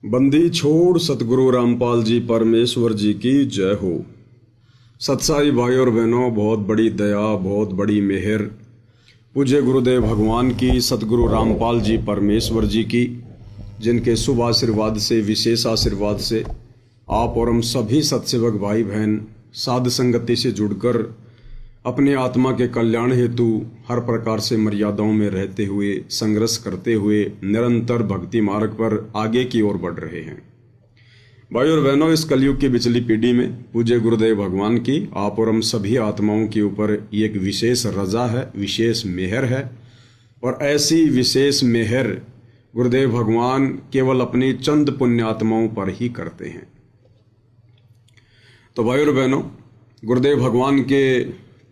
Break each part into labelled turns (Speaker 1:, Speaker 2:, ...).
Speaker 1: बंदी छोड़ सतगुरु रामपाल जी परमेश्वर जी की जय हो। सत्साई भाई और बहनों, बहुत बड़ी दया, बहुत बड़ी मेहर पूज्य गुरुदेव भगवान की, सतगुरु रामपाल जी परमेश्वर जी की, जिनके शुभ आशीर्वाद से, विशेष आशीर्वाद से आप और हम सभी सत्सेवक भाई बहन साध संगति से जुड़कर अपने आत्मा के कल्याण हेतु हर प्रकार से मर्यादाओं में रहते हुए, संघर्ष करते हुए निरंतर भक्ति मार्ग पर आगे की ओर बढ़ रहे हैं। भाई और बहनों, इस कलयुग की बिचली पीढ़ी में पूज्य गुरुदेव भगवान की आप और हम सभी आत्माओं के ऊपर एक विशेष रजा है, विशेष मेहर है। और ऐसी विशेष मेहर गुरुदेव भगवान केवल अपनी चंद पुण्य आत्माओं पर ही करते हैं। तो भाई और बहनों, गुरुदेव भगवान के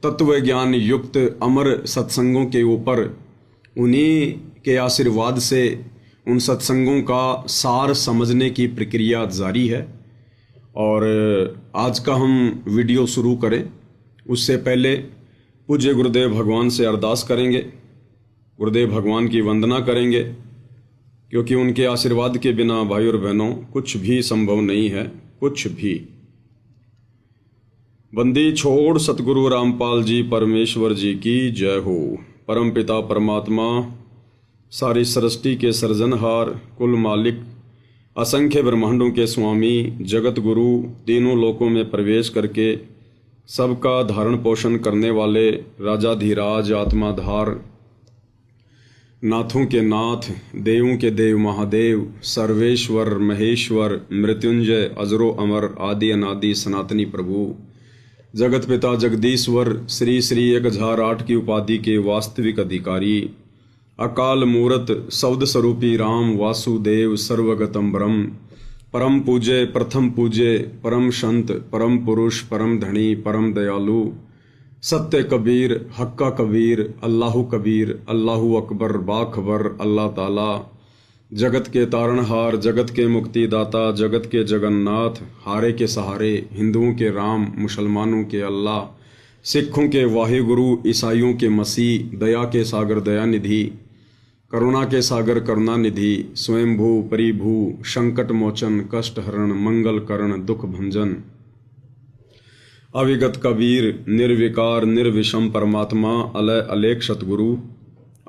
Speaker 1: तत्व ज्ञान युक्त अमर सत्संगों के ऊपर उन्हीं के आशीर्वाद से उन सत्संगों का सार समझने की प्रक्रिया जारी है। और आज का हम वीडियो शुरू करें उससे पहले पूज्य गुरुदेव भगवान से अरदास करेंगे, गुरुदेव भगवान की वंदना करेंगे, क्योंकि उनके आशीर्वाद के बिना भाई और बहनों कुछ भी संभव नहीं है, कुछ भी। बंदी छोड़ सतगुरु रामपाल जी परमेश्वर जी की जय हो। परम पिता परमात्मा, सारी सृष्टि के सृजनहार, कुल मालिक, असंख्य ब्रह्मांडों के स्वामी, जगत गुरु, तीनों लोकों में प्रवेश करके सबका धारण पोषण करने वाले राजाधिराज, आत्माधार, नाथों के नाथ, देवों के देव महादेव, सर्वेश्वर महेश्वर, मृत्युंजय, अजरो अमर, आदि अनादि सनातनी प्रभु, जगत पिता जगदीश्वर, श्री श्री 1008 की उपाधि के वास्तविक अधिकारी, अकाल मूरत, शब्द स्वरूपी राम वासुदेव, सर्वगतम ब्रह्म, परम पूज्य, प्रथम पूज्य, परम संत, परम पुरुष, परम धनी, परम दयालु, सत्य कबीर, हक्का कबीर, अल्लाहु कबीर, अल्लाहु अकबर, बाखबर, अल्लाह ताला, जगत के तारणहार, जगत के मुक्तिदाता, जगत के जगन्नाथ, हारे के सहारे, हिंदुओं के राम, मुसलमानों के अल्लाह, सिखों के वाहिगुरु, ईसाइयों के मसीह, दया के सागर दयानिधि, करुणा के सागर करुणानिधि, स्वयंभू परिभू, संकट मोचन, कष्ट हरण, मंगल करण, दुख भंजन, अविगत कबीर, निर्विकार निर्विषम परमात्मा, अलय अलेख सतगुरु,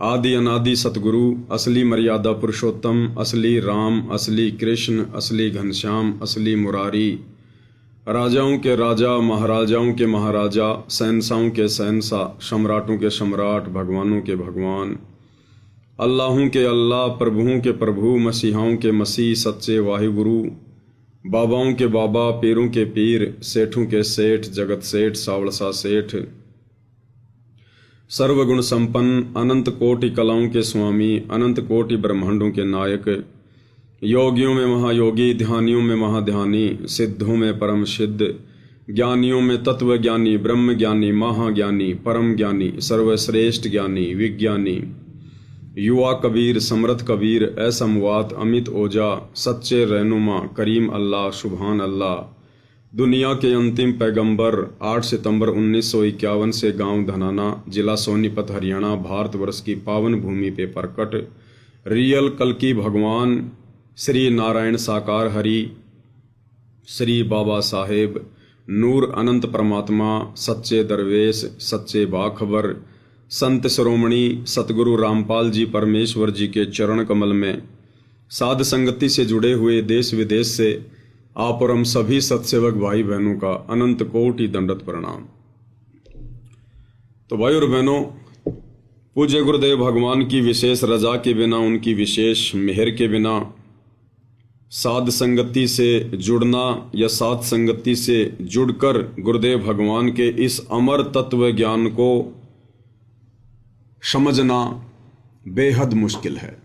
Speaker 1: आदि अनादि सतगुरु, असली मर्यादा पुरुषोत्तम, असली राम, असली कृष्ण, असली घनश्याम, असली मुरारी, राजाओं के राजा, महाराजाओं के महाराजा, शहंशाहों के शहंशाह, सम्राटों के सम्राट, भगवानों के भगवान, अल्लाहों के अल्लाह, प्रभुओं के प्रभु, मसीहाओं के मसीह, सच्चे वाहिगुरु, बाबाओं के बाबा, पीरों के पीर, सेठों के सेठ, जगत सेठ, सावड़सा सेठ, सर्वगुण संपन्न, अनंत कोटि कलाओं के स्वामी, अनंत कोटि ब्रह्मांडों के नायक, योगियों में महायोगी, ध्यानियों में महाध्यानी, सिद्धों में परम सिद्ध, ज्ञानियों में तत्व ज्ञानी, ब्रह्म ज्ञानी, महाज्ञानी, परम ज्ञानी, सर्वश्रेष्ठ ज्ञानी, विज्ञानी, युवा कबीर, समर्थ कबीर, असमवात, अमित ओजा, सच्चे रहनुमा, करीम अल्लाह, सुभान अल्लाह, दुनिया के अंतिम पैगंबर, 8 सितंबर 1951 से गांव धनाना, जिला सोनीपत, हरियाणा, भारतवर्ष की पावन भूमि पे प्रकट रियल कल्कि भगवान श्री नारायण साकार हरि, श्री बाबा साहेब, नूर अनंत परमात्मा, सच्चे दरवेश, सच्चे बाखबर, संत शिरोमणि सतगुरु रामपाल जी परमेश्वर जी के चरण कमल में साध संगति से जुड़े हुए देश विदेश से आप और हम सभी सत्सेवक भाई बहनों का अनंत कोटि दंडवत प्रणाम। तो भाई और बहनों, पूज्य गुरुदेव भगवान की विशेष रजा के बिना, उनकी विशेष मेहर के बिना साध संगति से जुड़ना या साध संगति से जुड़कर गुरुदेव भगवान के इस अमर तत्व ज्ञान को समझना बेहद मुश्किल है,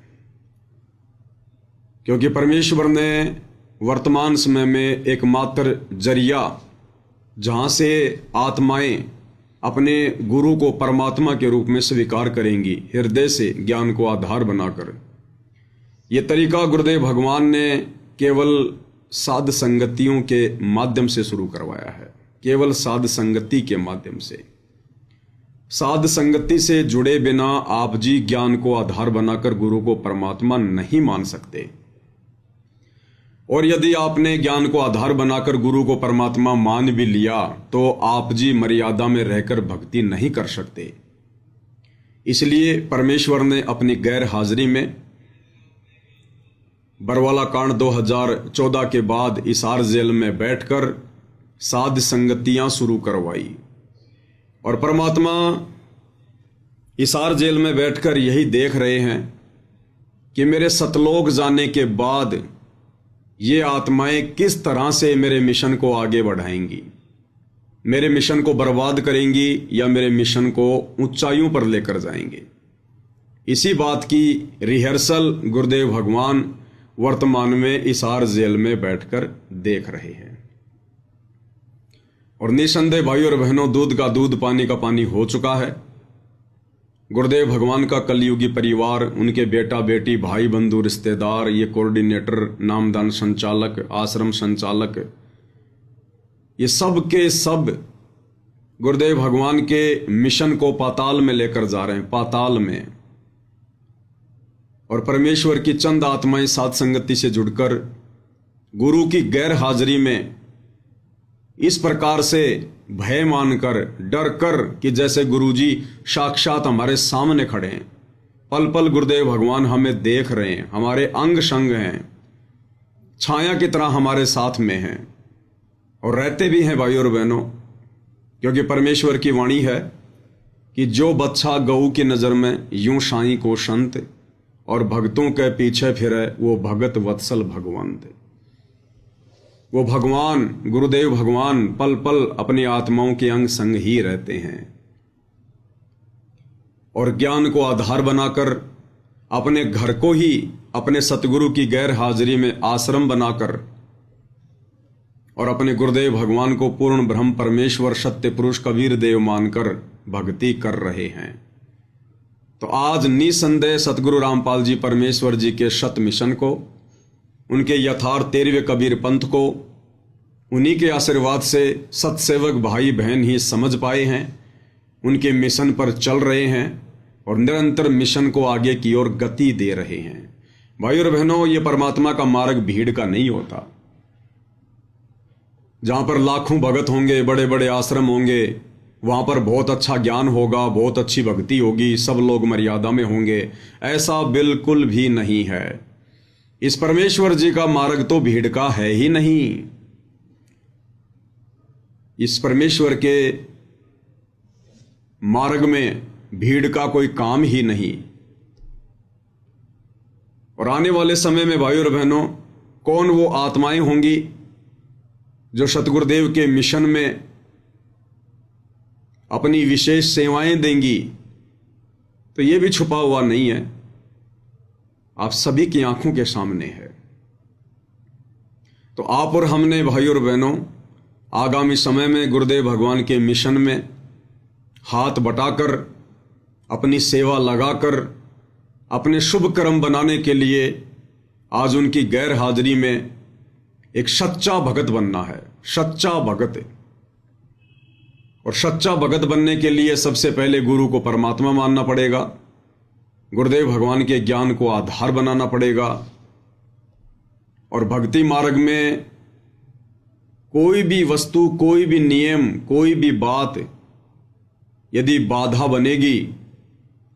Speaker 1: क्योंकि परमेश्वर ने वर्तमान समय में एकमात्र जरिया जहाँ से आत्माएं अपने गुरु को परमात्मा के रूप में स्वीकार करेंगी, हृदय से ज्ञान को आधार बनाकर, ये तरीका गुरुदेव भगवान ने केवल साध संगतियों के माध्यम से शुरू करवाया है। केवल साध संगति के माध्यम से, साध संगति से जुड़े बिना आप जी ज्ञान को आधार बनाकर गुरु को परमात्मा नहीं मान सकते। और यदि आपने ज्ञान को आधार बनाकर गुरु को परमात्मा मान भी लिया तो आप जी मर्यादा में रहकर भक्ति नहीं कर सकते। इसलिए परमेश्वर ने अपनी गैर हाजिरी में बरवाला कांड 2014 के बाद हिसार जेल में बैठकर साध संगतियां शुरू करवाई। और परमात्मा हिसार जेल में बैठकर यही देख रहे हैं कि मेरे सतलोक जाने के बाद ये आत्माएं किस तरह से मेरे मिशन को आगे बढ़ाएंगी, मेरे मिशन को बर्बाद करेंगी या मेरे मिशन को ऊंचाइयों पर लेकर जाएंगे। इसी बात की रिहर्सल गुरुदेव भगवान वर्तमान में हिसार जेल में बैठकर देख रहे हैं। और निसंदेह भाई और बहनों, दूध का दूध पानी का पानी हो चुका है। गुरुदेव भगवान का कलयुगी परिवार, उनके बेटा बेटी, भाई बंधु, रिश्तेदार, ये कोऑर्डिनेटर, नामदान संचालक, आश्रम संचालक, ये सब के सब गुरुदेव भगवान के मिशन को पाताल में लेकर जा रहे हैं, पाताल में। और परमेश्वर की चंद आत्माएं साध संगति से जुड़कर गुरु की गैर हाजिरी में इस प्रकार से भय मानकर, डर कर कि जैसे गुरुजी साक्षात हमारे सामने खड़े हैं, पल पल गुरुदेव भगवान हमें देख रहे हैं, हमारे अंग संग हैं, छाया की तरह हमारे साथ में हैं और रहते भी हैं भाई और बहनों। क्योंकि परमेश्वर की वाणी है कि जो बच्चा गऊ की नज़र में यूं साईं को संत और भक्तों के पीछे फिरे वो भगत वत्सल भगवंत। वो भगवान गुरुदेव भगवान पल पल अपनी आत्माओं के अंग संग ही रहते हैं। और ज्ञान को आधार बनाकर अपने घर को ही अपने सतगुरु की गैर हाजिरी में आश्रम बनाकर और अपने गुरुदेव भगवान को पूर्ण ब्रह्म परमेश्वर सत्य पुरुष कबीर देव मानकर भक्ति कर रहे हैं। तो आज निसंदेह सतगुरु रामपाल जी परमेश्वर जी के शत मिशन को, उनके यथार्थ 13वें कबीर पंथ को उन्हीं के आशीर्वाद से सतसेवक भाई बहन ही समझ पाए हैं, उनके मिशन पर चल रहे हैं और निरंतर मिशन को आगे की ओर गति दे रहे हैं। भाई और बहनों, ये परमात्मा का मार्ग भीड़ का नहीं होता। जहां पर लाखों भगत होंगे, बड़े बड़े आश्रम होंगे, वहां पर बहुत अच्छा ज्ञान होगा, बहुत अच्छी भक्ति होगी, सब लोग मर्यादा में होंगे, ऐसा बिल्कुल भी नहीं है। इस परमेश्वर जी का मार्ग तो भीड़ का है ही नहीं। इस परमेश्वर के मार्ग में भीड़ का कोई काम ही नहीं। और आने वाले समय में भाई और बहनों, कौन वो आत्माएं होंगी जो सतगुरुदेव के मिशन में अपनी विशेष सेवाएं देंगी, तो ये भी छुपा हुआ नहीं है, आप सभी की आंखों के सामने है। तो आप और हमने भाई और बहनों आगामी समय में गुरुदेव भगवान के मिशन में हाथ बटाकर, अपनी सेवा लगाकर, अपने शुभ कर्म बनाने के लिए आज उनकी गैर हाजिरी में एक सच्चा भगत बनना है, सच्चा भगत। और सच्चा भगत बनने के लिए सबसे पहले गुरु को परमात्मा मानना पड़ेगा, गुरुदेव भगवान के ज्ञान को आधार बनाना पड़ेगा। और भक्ति मार्ग में कोई भी वस्तु, कोई भी नियम, कोई भी बात यदि बाधा बनेगी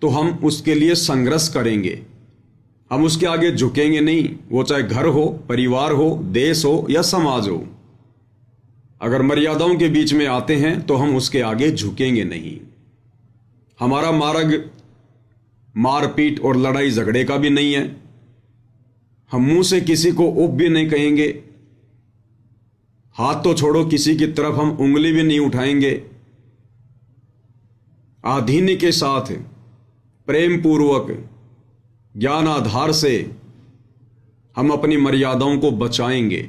Speaker 1: तो हम उसके लिए संघर्ष करेंगे, हम उसके आगे झुकेंगे नहीं। वो चाहे घर हो, परिवार हो, देश हो या समाज हो, अगर मर्यादाओं के बीच में आते हैं तो हम उसके आगे झुकेंगे नहीं। हमारा मार्ग मारपीट और लड़ाई झगड़े का भी नहीं है। हम मुंह से किसी को उप भी नहीं कहेंगे, हाथ तो छोड़ो किसी की तरफ हम उंगली भी नहीं उठाएंगे। आधीन्य के साथ प्रेम पूर्वक ज्ञान आधार से हम अपनी मर्यादाओं को बचाएंगे।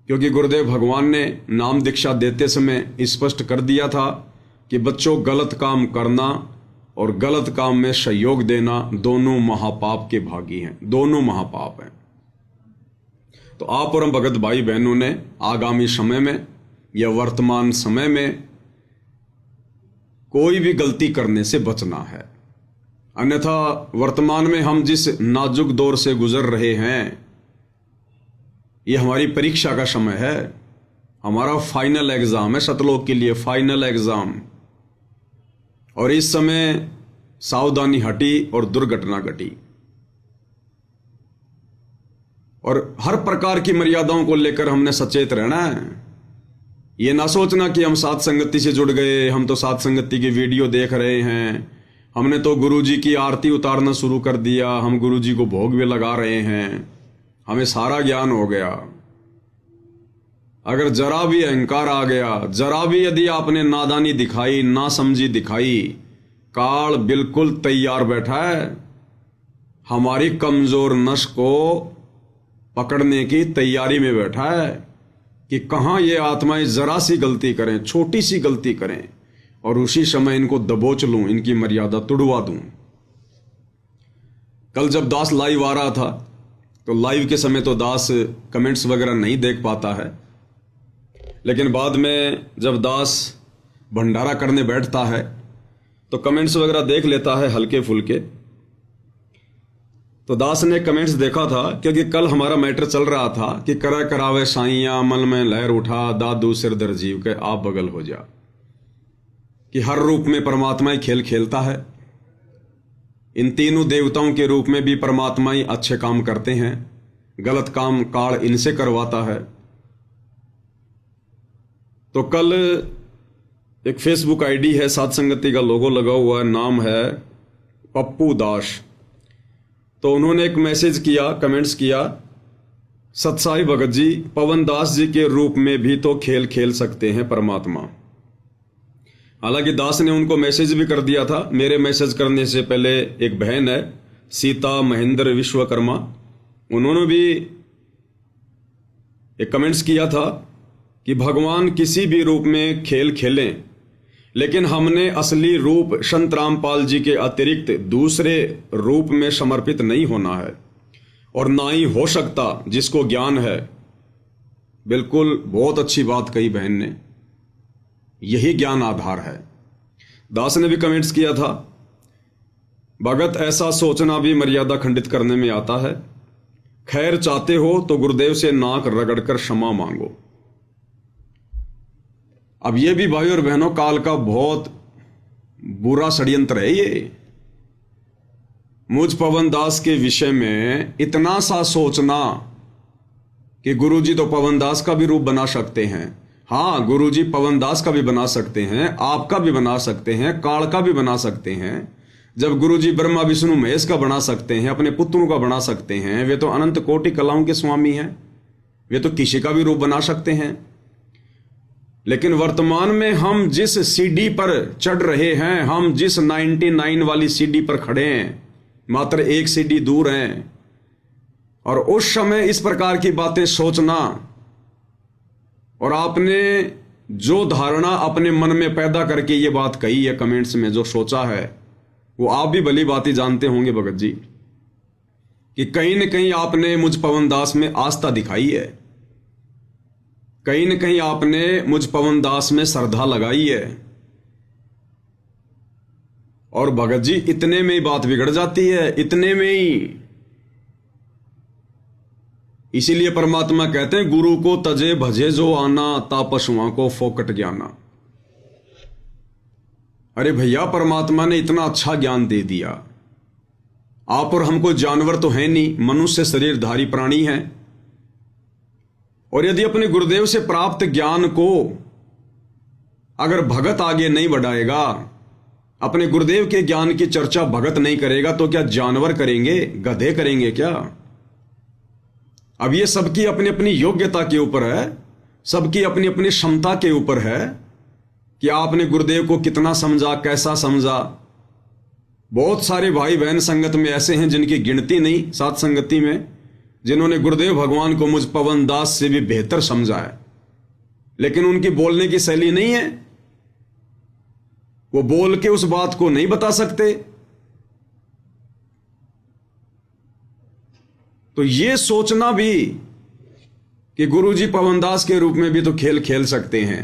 Speaker 1: क्योंकि गुरुदेव भगवान ने नाम दीक्षा देते समय स्पष्ट कर दिया था कि बच्चों, गलत काम करना और गलत काम में सहयोग देना दोनों महापाप के भागी हैं, दोनों महापाप हैं। तो आप और हम भगत भाई बहनों ने आगामी समय में या वर्तमान समय में कोई भी गलती करने से बचना है। अन्यथा वर्तमान में हम जिस नाजुक दौर से गुजर रहे हैं, ये हमारी परीक्षा का समय है, हमारा फाइनल एग्जाम है, सतलोक के लिए फाइनल एग्जाम। और इस समय सावधानी हटी और दुर्घटना घटी। और हर प्रकार की मर्यादाओं को लेकर हमने सचेत रहना है। ये ना सोचना कि हम साथ संगति से जुड़ गए, हम तो साथ संगति की वीडियो देख रहे हैं, हमने तो गुरुजी की आरती उतारना शुरू कर दिया, हम गुरुजी को भोग भी लगा रहे हैं, हमें सारा ज्ञान हो गया। अगर जरा भी अहंकार आ गया, जरा भी यदि आपने नादानी दिखाई, ना समझी दिखाई, काल बिल्कुल तैयार बैठा है हमारी कमजोर नस को पकड़ने की तैयारी में बैठा है कि कहां ये आत्माएं जरा सी गलती करें, छोटी सी गलती करें, और उसी समय इनको दबोच लूं, इनकी मर्यादा तुड़वा दूं। कल जब दास लाइव आ रहा था तो लाइव के समय तो दास कमेंट्स वगैरह नहीं देख पाता है, लेकिन बाद में जब दास भंडारा करने बैठता है तो कमेंट्स वगैरह देख लेता है हल्के फुल्के। तो दास ने कमेंट्स देखा था, क्योंकि कल हमारा मैटर चल रहा था कि करा करावे साइया मन में लहर उठा, दादू सिर दर जीव के आप बगल हो जा, कि हर रूप में परमात्मा ही खेल खेलता है। इन तीनों देवताओं के रूप में भी परमात्मा ही अच्छे काम करते हैं, गलत काम काल इनसे करवाता है। तो कल एक फेसबुक आईडी है, साथ संगति का लोगो लगा हुआ है, नाम है पप्पू दास। तो उन्होंने एक मैसेज किया, कमेंट्स किया, सतसाई भगत जी पवन दास जी के रूप में भी तो खेल खेल सकते हैं परमात्मा। हालांकि दास ने उनको मैसेज भी कर दिया था। मेरे मैसेज करने से पहले एक बहन है सीता महेंद्र विश्वकर्मा, उन्होंने भी एक कमेंट्स किया था कि भगवान किसी भी रूप में खेल खेलें, लेकिन हमने असली रूप संत रामपाल जी के अतिरिक्त दूसरे रूप में समर्पित नहीं होना है, और ना ही हो सकता जिसको ज्ञान है। बिल्कुल बहुत अच्छी बात कही बहन ने, यही ज्ञान आधार है। दास ने भी कमेंट्स किया था, भगत ऐसा सोचना भी मर्यादा खंडित करने में आता है, खैर चाहते हो तो गुरुदेव से नाक रगड़कर क्षमा मांगो। अब ये भी भाई और बहनों काल का बहुत बुरा षड्यंत्र है ये। मुझ पवन दास के विषय में इतना सा सोचना कि गुरुजी तो पवन दास का भी रूप बना सकते हैं। हाँ, गुरुजी पवन दास का भी बना सकते हैं, आपका भी बना सकते हैं, काल का भी बना सकते हैं। जब गुरुजी ब्रह्मा विष्णु महेश का बना सकते हैं, अपने पुत्रों का बना सकते हैं, वे तो अनंत कोटि कलाओं के स्वामी हैं, वे तो किसी का भी रूप बना सकते हैं। लेकिन वर्तमान में हम जिस सीढ़ी पर चढ़ रहे हैं, हम जिस 99 वाली सीढ़ी पर खड़े हैं, मात्र एक सीढ़ी दूर हैं। और उस समय इस प्रकार की बातें सोचना, और आपने जो धारणा अपने मन में पैदा करके ये बात कही है कमेंट्स में, जो सोचा है, वो आप भी भली बात ही जानते होंगे भगत जी, कि कहीं न कहीं आपने मुझ पवन दास में आस्था दिखाई है, कहीं न कहीं आपने मुझ पवन दास में श्रद्धा लगाई है। और भगत जी इतने में ही बात बिगड़ जाती है, इतने में ही। इसीलिए परमात्मा कहते हैं, गुरु को तजे भजे जो आना, तापसुआ को फोकट ज्ञाना। अरे भैया, परमात्मा ने इतना अच्छा ज्ञान दे दिया, आप और हमको जानवर तो है नहीं, मनुष्य शरीरधारी प्राणी हैं। और यदि अपने गुरुदेव से प्राप्त ज्ञान को अगर भगत आगे नहीं बढ़ाएगा, अपने गुरुदेव के ज्ञान की चर्चा भगत नहीं करेगा, तो क्या जानवर करेंगे, गधे करेंगे क्या? अब ये सबकी अपनी अपनी योग्यता के ऊपर है, सबकी अपनी अपनी क्षमता के ऊपर है कि आपने गुरुदेव को कितना समझा, कैसा समझा। बहुत सारे भाई बहन संगत में ऐसे हैं जिनकी गिनती नहीं, साथ संगति में, जिन्होंने गुरुदेव भगवान को मुझ पवन दास से भी बेहतर समझा है, लेकिन उनकी बोलने की शैली नहीं है, वो बोल के उस बात को नहीं बता सकते। तो ये सोचना भी कि गुरुजी पवन दास के रूप में भी तो खेल खेल सकते हैं,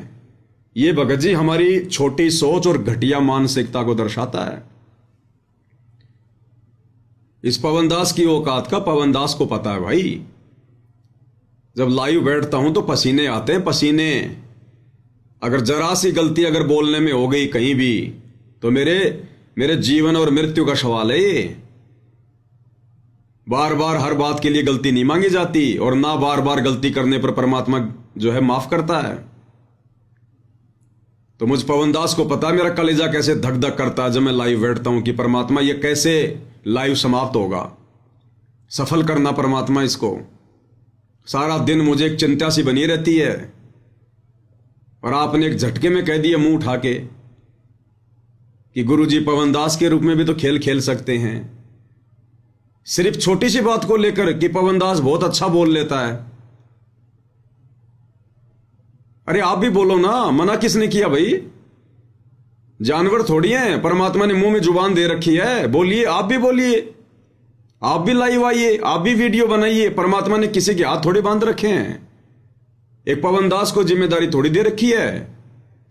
Speaker 1: ये भगत जी हमारी छोटी सोच और घटिया मानसिकता को दर्शाता है। इस पवन दास की औकात का पवन दास को पता है भाई। जब लाइव बैठता हूं तो पसीने आते हैं, पसीने। अगर जरा सी गलती अगर बोलने में हो गई कहीं भी तो मेरे जीवन और मृत्यु का सवाल है ये। बार बार हर बात के लिए गलती नहीं मांगी जाती, और ना बार बार गलती करने पर परमात्मा जो है माफ करता है। तो मुझ पवन दास को पता है मेरा कलेजा कैसे धक धक करता है जब मैं लाइव बैठता हूं कि परमात्मा ये कैसे लाइव समाप्त होगा, सफल करना परमात्मा इसको। सारा दिन मुझे एक चिंता सी बनी रहती है, और आपने एक झटके में कह दिया मुंह उठा के कि गुरुजी पवन दास के रूप में भी तो खेल खेल सकते हैं। सिर्फ छोटी सी बात को लेकर कि पवन दास बहुत अच्छा बोल लेता है। अरे आप भी बोलो ना, मना किसने किया भाई? जानवर थोड़ी हैं, परमात्मा ने मुंह में जुबान दे रखी है। बोलिए, आप भी बोलिए, आप भी लाइव आइए, आप भी वीडियो बनाइए। परमात्मा ने किसी के हाथ थोड़ी बांध रखे हैं। एक पवन दास को जिम्मेदारी थोड़ी दे रखी है।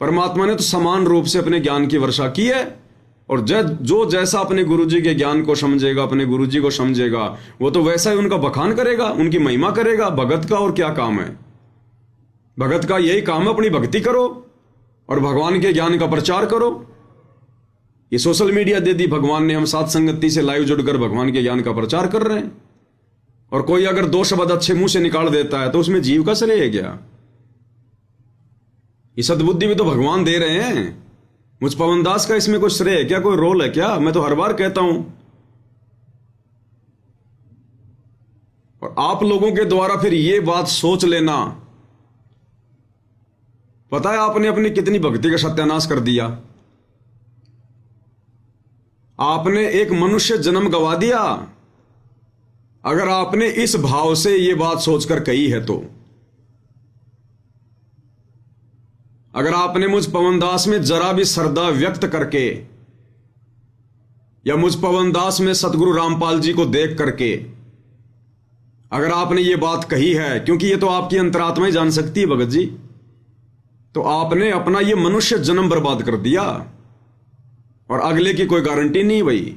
Speaker 1: परमात्मा ने तो समान रूप से अपने ज्ञान की वर्षा की है, और जो जैसा अपने गुरुजी के ज्ञान को समझेगा, अपने गुरुजी को समझेगा, वो तो वैसा ही उनका बखान करेगा, उनकी महिमा करेगा। भगत का और क्या काम है? भगत का यही काम है, अपनी भक्ति करो और भगवान के ज्ञान का प्रचार करो। ये सोशल मीडिया दे दी भगवान ने, हम साथ संगति से लाइव जुड़कर भगवान के ज्ञान का प्रचार कर रहे हैं। और कोई अगर दो शब्द अच्छे मुंह से निकाल देता है तो उसमें जीव का श्रेय है क्या? ये सद्बुद्धि भी तो भगवान दे रहे हैं। मुझ पवन दास का इसमें कोई श्रेय है क्या, कोई रोल है क्या? मैं तो हर बार कहता हूं, और आप लोगों के द्वारा फिर ये बात सोच लेना। पता है आपने अपनी कितनी भक्ति का सत्यानाश कर दिया। आपने एक मनुष्य जन्म गवा दिया। अगर आपने इस भाव से ये बात सोचकर कही है तो, अगर आपने मुझ पवन दास में जरा भी श्रद्धा व्यक्त करके, या मुझ पवन दास में सतगुरु रामपाल जी को देख करके अगर आपने ये बात कही है, क्योंकि ये तो आपकी अंतरात्मा ही जान सकती है भगत जी, तो आपने अपना ये मनुष्य जन्म बर्बाद कर दिया, और अगले की कोई गारंटी नहीं भाई।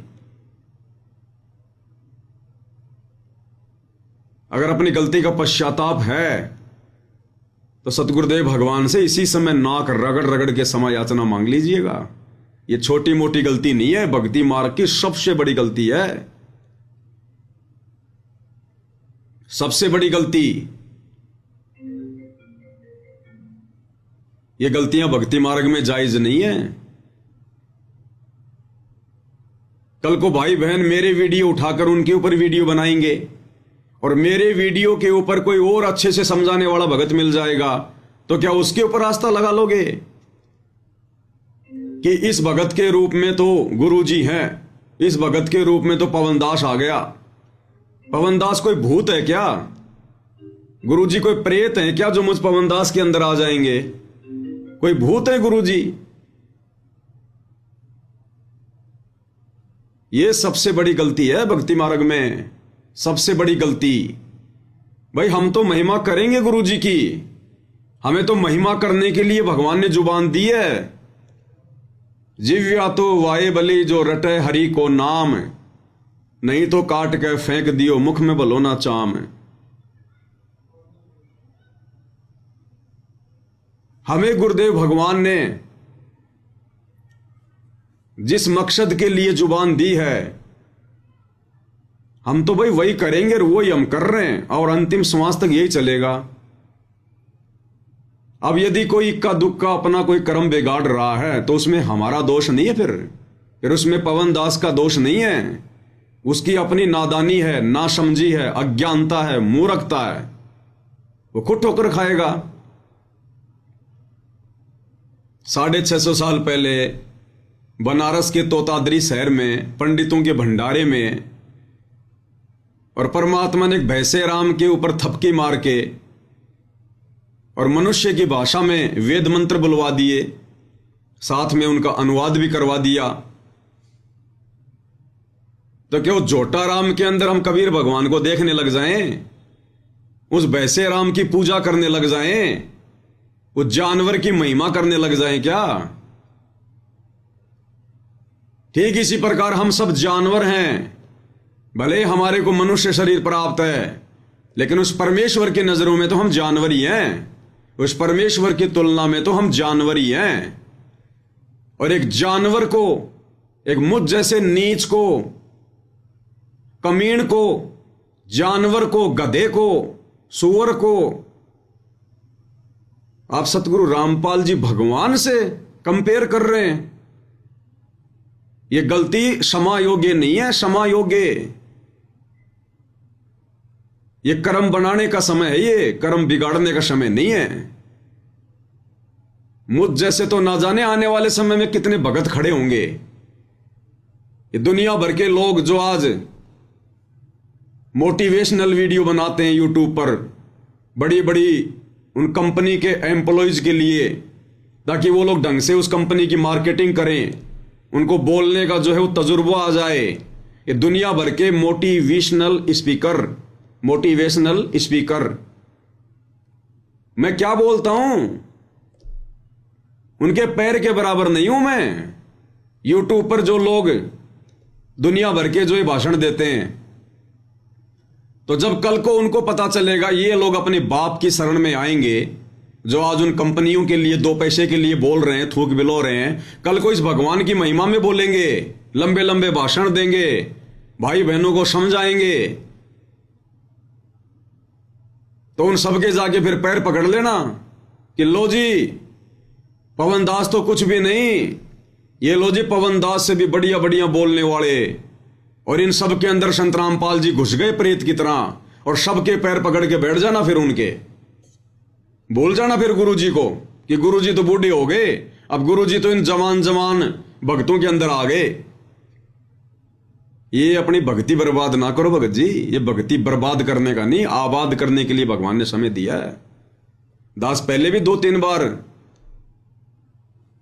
Speaker 1: अगर अपनी गलती का पश्चाताप है तो सतगुरुदेव भगवान से इसी समय नाक रगड़ रगड़ के क्षमा याचना मांग लीजिएगा। ये छोटी मोटी गलती नहीं है, भक्ति मार्ग की सबसे बड़ी गलती है। सबसे बड़ी गलती। ये गलतियां भक्ति मार्ग में जायज नहीं है। कल को भाई बहन मेरे वीडियो उठाकर उनके ऊपर वीडियो बनाएंगे, और मेरे वीडियो के ऊपर कोई और अच्छे से समझाने वाला भगत मिल जाएगा, तो क्या उसके ऊपर आस्था लगा लोगे कि इस भगत के रूप में तो गुरुजी हैं, इस भगत के रूप में तो पवन दास आ गया? पवन दास कोई भूत है क्या? गुरुजी कोई प्रेत है क्या जो मुझ पवन दास के अंदर आ जाएंगे? कोई भूत है गुरुजी? ये सबसे बड़ी गलती है भक्ति मार्ग में, सबसे बड़ी गलती। भाई हम तो महिमा करेंगे गुरुजी की, हमें तो महिमा करने के लिए भगवान ने जुबान दी है। जिव्या तो वाये बली जो रटे हरि को नाम, नहीं तो काट के फेंक दियो मुख में बलो ना चाम। हमें गुरुदेव भगवान ने जिस मकसद के लिए जुबान दी है, हम तो भाई वही करेंगे और वही हम कर रहे हैं, और अंतिम श्वास तक यही चलेगा। अब यदि कोई इक्का दुक्का अपना कोई कर्म बिगाड़ रहा है तो उसमें हमारा दोष नहीं है, फिर उसमें पवन दास का दोष नहीं है। उसकी अपनी नादानी है, नासमझी है, अज्ञानता है, मूर्खता है, वो खुद ठोकर खाएगा। 650 साल पहले बनारस के तोतादरी शहर में पंडितों के भंडारे में, और परमात्मा ने एक भैंसे राम के ऊपर थपकी मार के और मनुष्य की भाषा में वेद मंत्र बुलवा दिए, साथ में उनका अनुवाद भी करवा दिया। तो क्या उस जोटा राम के अंदर हम कबीर भगवान को देखने लग जाएं, उस भैंसे राम की पूजा करने लग जाएं, उस जानवर की महिमा करने लग जाएं क्या? ठीक इसी प्रकार हम सब जानवर हैं। भले हमारे को मनुष्य शरीर प्राप्त है, लेकिन उस परमेश्वर की नजरों में तो हम जानवर ही हैं। उस परमेश्वर की तुलना में तो हम जानवर ही हैं। और एक जानवर को, एक मुझ जैसे नीच को, कमीण को, जानवर को, गधे को, सुअर को आप सतगुरु रामपाल जी भगवान से कंपेयर कर रहे हैं। यह गलती क्षमा योग्य नहीं है, क्षमा योग्य। यह कर्म बनाने का समय है, ये कर्म बिगाड़ने का समय नहीं है। मुझ जैसे तो ना जाने आने वाले समय में कितने भगत खड़े होंगे। ये दुनिया भर के लोग जो आज मोटिवेशनल वीडियो बनाते हैं यूट्यूब पर, बड़ी बड़ी उन कंपनी के एम्प्लॉयज के लिए, ताकि वो लोग ढंग से उस कंपनी की मार्केटिंग करें, उनको बोलने का जो है वो तजुर्बा आ जाए। ये दुनिया भर के मोटिवेशनल स्पीकर मैं क्या बोलता हूं, उनके पैर के बराबर नहीं हूं मैं। यूट्यूब पर जो लोग दुनिया भर के जो ये भाषण देते हैं, तो जब कल को उनको पता चलेगा ये लोग अपने बाप की शरण में आएंगे, जो आज उन कंपनियों के लिए दो पैसे के लिए बोल रहे हैं, थूक बिलो रहे हैं, कल को इस भगवान की महिमा में बोलेंगे, लंबे लंबे भाषण देंगे, भाई बहनों को समझाएंगे, तो उन सबके जाके फिर पैर पकड़ लेना कि लो जी पवन दास तो कुछ भी नहीं, ये लो जी पवन दास से भी बढ़िया बढ़िया बोलने वाले। और इन सब के अंदर संत रामपाल जी घुस गए प्रेत की तरह, और सबके पैर पकड़ के बैठ जाना, फिर उनके बोल जाना फिर गुरु जी को कि गुरु जी तो बूढ़े हो गए, अब गुरु जी तो इन जवान जवान भक्तों के अंदर आ गए। ये अपनी भक्ति बर्बाद ना करो भगत जी, ये भक्ति बर्बाद करने का नहीं, आबाद करने के लिए भगवान ने समय दिया है। दास पहले भी 2-3 बार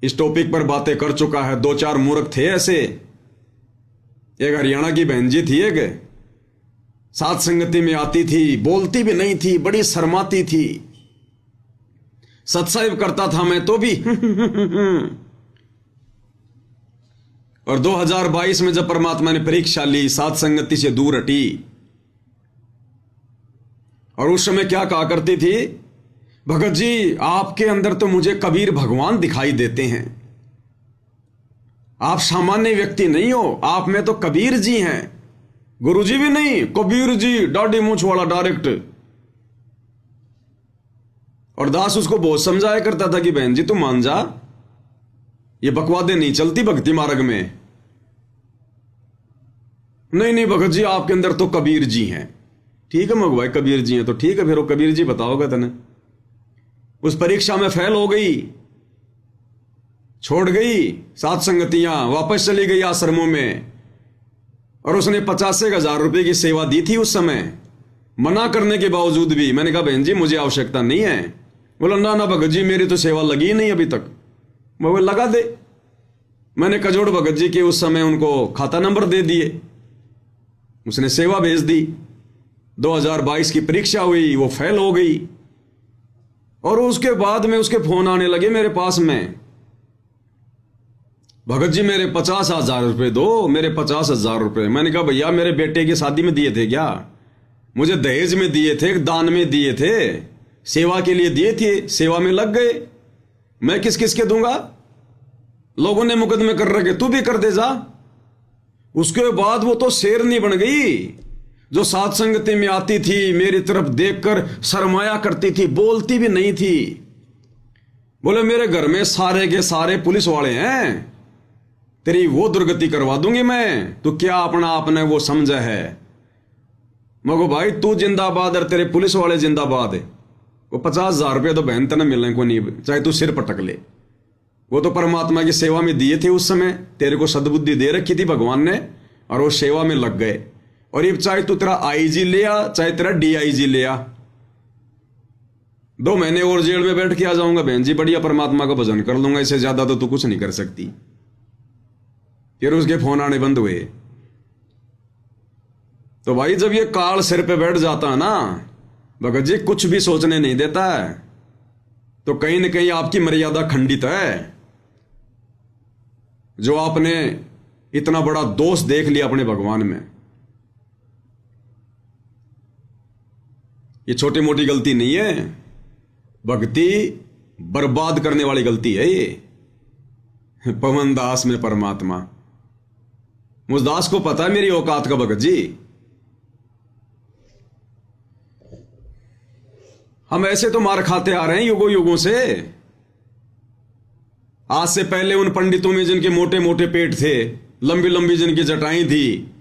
Speaker 1: इस टॉपिक पर बातें कर चुका है। 2-4 मूर्ख थे ऐसे। एक हरियाणा की बहन जी थी, एक साथ संगति में आती थी, बोलती भी नहीं थी, बड़ी शर्माती थी, सत्संग करता था मैं तो भी और 2022 में जब परमात्मा ने परीक्षा ली, साथ संगति से दूर हटी, और उस समय क्या कहा करती थी, भगत जी आपके अंदर तो मुझे कबीर भगवान दिखाई देते हैं, आप सामान्य व्यक्ति नहीं हो, आप में तो कबीर जी हैं, गुरु जी भी नहीं, कबीर जी, दाढ़ी मूंछ वाला डायरेक्ट। और दास उसको बहुत समझाया करता था कि बहन जी तू मान जा, ये बकवादे नहीं चलती भक्ति मार्ग में। नहीं नहीं भगत जी आपके अंदर तो कबीर जी हैं। ठीक है मगवाई, कबीर जी हैं तो ठीक है, फिर वो कबीर जी बताओगे तने। उस परीक्षा में फेल हो गई, छोड़ गई सात संगतियां, वापस चली गई आश्रमों में, और उसने 50,000 रुपए की सेवा दी थी उस समय। मना करने के बावजूद भी मैंने कहा बहन जी मुझे आवश्यकता नहीं है। बोला ना ना भगत जी मेरी तो सेवा लगी नहीं अभी तक। मैं बोला लगा दे। मैंने कजोड़ भगत जी के उस समय उनको खाता नंबर दे दिए, उसने सेवा भेज दी। 2022 की परीक्षा हुई, वो फेल हो गई, और उसके बाद में उसके फोन आने लगे मेरे पास में, भगत जी मेरे 50,000 रुपए दो, मेरे 50,000 रुपए। मैंने कहा भैया मेरे बेटे की शादी में दिए थे क्या? मुझे दहेज में दिए थे, दान में दिए थे, सेवा के लिए दिए थे, सेवा में लग गए, मैं किस किस के दूंगा? लोगों ने मुकदमे कर रखे, तू भी कर दे जा। उसके बाद वो तो शेरनी बन गई, जो साथ संगति में आती थी, मेरी तरफ देखकर शर्माया करती थी, बोलती भी नहीं थी। बोले मेरे घर में सारे के सारे पुलिस वाले हैं, तेरी वो दुर्गति करवा दूंगी मैं, तो क्या अपना आपने वो समझा है? मगो भाई तू जिंदाबाद और तेरे पुलिस वाले जिंदाबाद है। वो 50,000 रुपये तो बहन तने मिलने को नहीं, चाहे तू सिर पटक ले। वो तो परमात्मा की सेवा में दिए थे उस समय, तेरे को सद्बुद्धि दे रखी थी भगवान ने, और वो सेवा में लग गए। और ये चाहे तू तेरा आईजी ले आ, चाहे तेरा डीआईजी ले आ, 2 महीने और जेल में बैठ के आ जाऊंगा बहन जी, बढ़िया परमात्मा का भजन कर लूंगा, इससे ज्यादा तो तू कुछ नहीं कर सकती। फिर उसके फोन आने बंद हुए। तो भाई जब ये काल सिर पे बैठ जाता है ना भगत जी, कुछ भी सोचने नहीं देता है, तो कहीं ना कहीं आपकी मर्यादा खंडित है। जो आपने इतना बड़ा दोष देख लिया अपने भगवान में। ये छोटी मोटी गलती नहीं है, भक्ति बर्बाद करने वाली गलती है ये। पवन दास में परमात्मा, मुझ दास को पता है मेरी औकात का भगत जी। हम ऐसे तो मार खाते आ रहे हैं युगों युगों से। आज से पहले उन पंडितों में जिनके मोटे मोटे पेट थे, लंबी लंबी जिनकी जटाएं थी,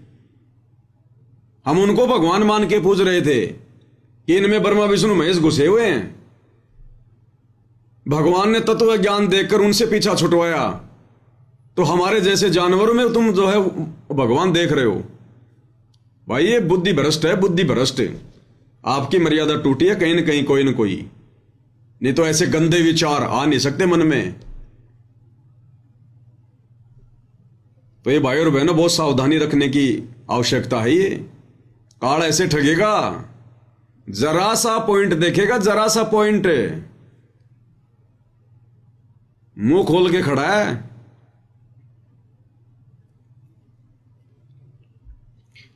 Speaker 1: हम उनको भगवान मान के पूज रहे थे कि इनमें ब्रह्मा विष्णु महेश घुसे हुए हैं। भगवान ने तत्व ज्ञान देकर उनसे पीछा छुटवाया, तो हमारे जैसे जानवरों में तुम जो है भगवान देख रहे हो। भाई ये बुद्धि भ्रष्ट है, बुद्धि भ्रष्ट। आपकी मर्यादा टूटी है कहीं न कहीं, कोई न कोई, नहीं तो ऐसे गंदे विचार आ नहीं सकते मन में। तो ये भाई और बहनों बहुत सावधानी रखने की आवश्यकता है। ये काल ऐसे ठगेगा, जरा सा पॉइंट देखेगा, जरा सा पॉइंट, मुंह खोल के खड़ा है।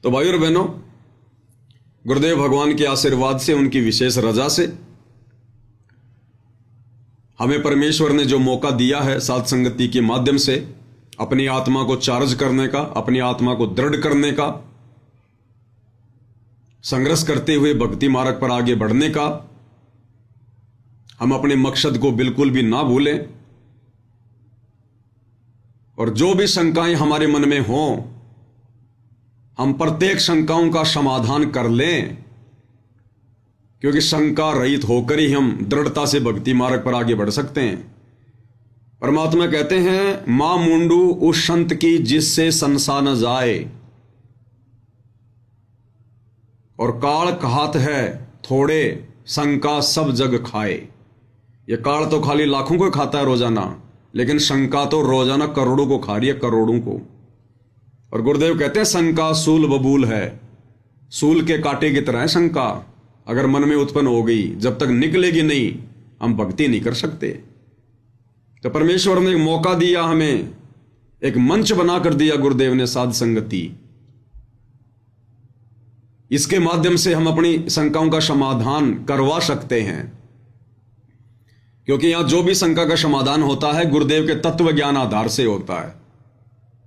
Speaker 1: तो भाई और बहनों, गुरुदेव भगवान के आशीर्वाद से, उनकी विशेष रजा से हमें परमेश्वर ने जो मौका दिया है साध संगति के माध्यम से अपनी आत्मा को चार्ज करने का, अपनी आत्मा को दृढ़ करने का, संघर्ष करते हुए भक्ति मार्ग पर आगे बढ़ने का, हम अपने मकसद को बिल्कुल भी ना भूलें। और जो भी शंकाएं हमारे मन में हों, हम प्रत्येक शंकाओं का समाधान कर लें, क्योंकि शंका रहित होकर ही हम दृढ़ता से भक्ति मार्ग पर आगे बढ़ सकते हैं। परमात्मा कहते हैं, मां मुंडू उस संत की जिससे संसा न जाए, और काल कहात है थोड़े शंका सब जग खाए। यह काल तो खाली लाखों को खाता है रोजाना, लेकिन शंका तो रोजाना करोड़ों को खा रही है, करोड़ों को। और गुरुदेव कहते हैं, शंका सूल बबूल है, सूल के कांटे की तरह है शंका। अगर मन में उत्पन्न हो गई, जब तक निकलेगी नहीं, हम भक्ति नहीं कर सकते। तो परमेश्वर ने एक मौका दिया, हमें एक मंच बनाकर दिया गुरुदेव ने, साध संगति। इसके माध्यम से हम अपनी शंकाओं का समाधान करवा सकते हैं, क्योंकि यहां जो भी शंका का समाधान होता है गुरुदेव के तत्व ज्ञान आधार से होता है।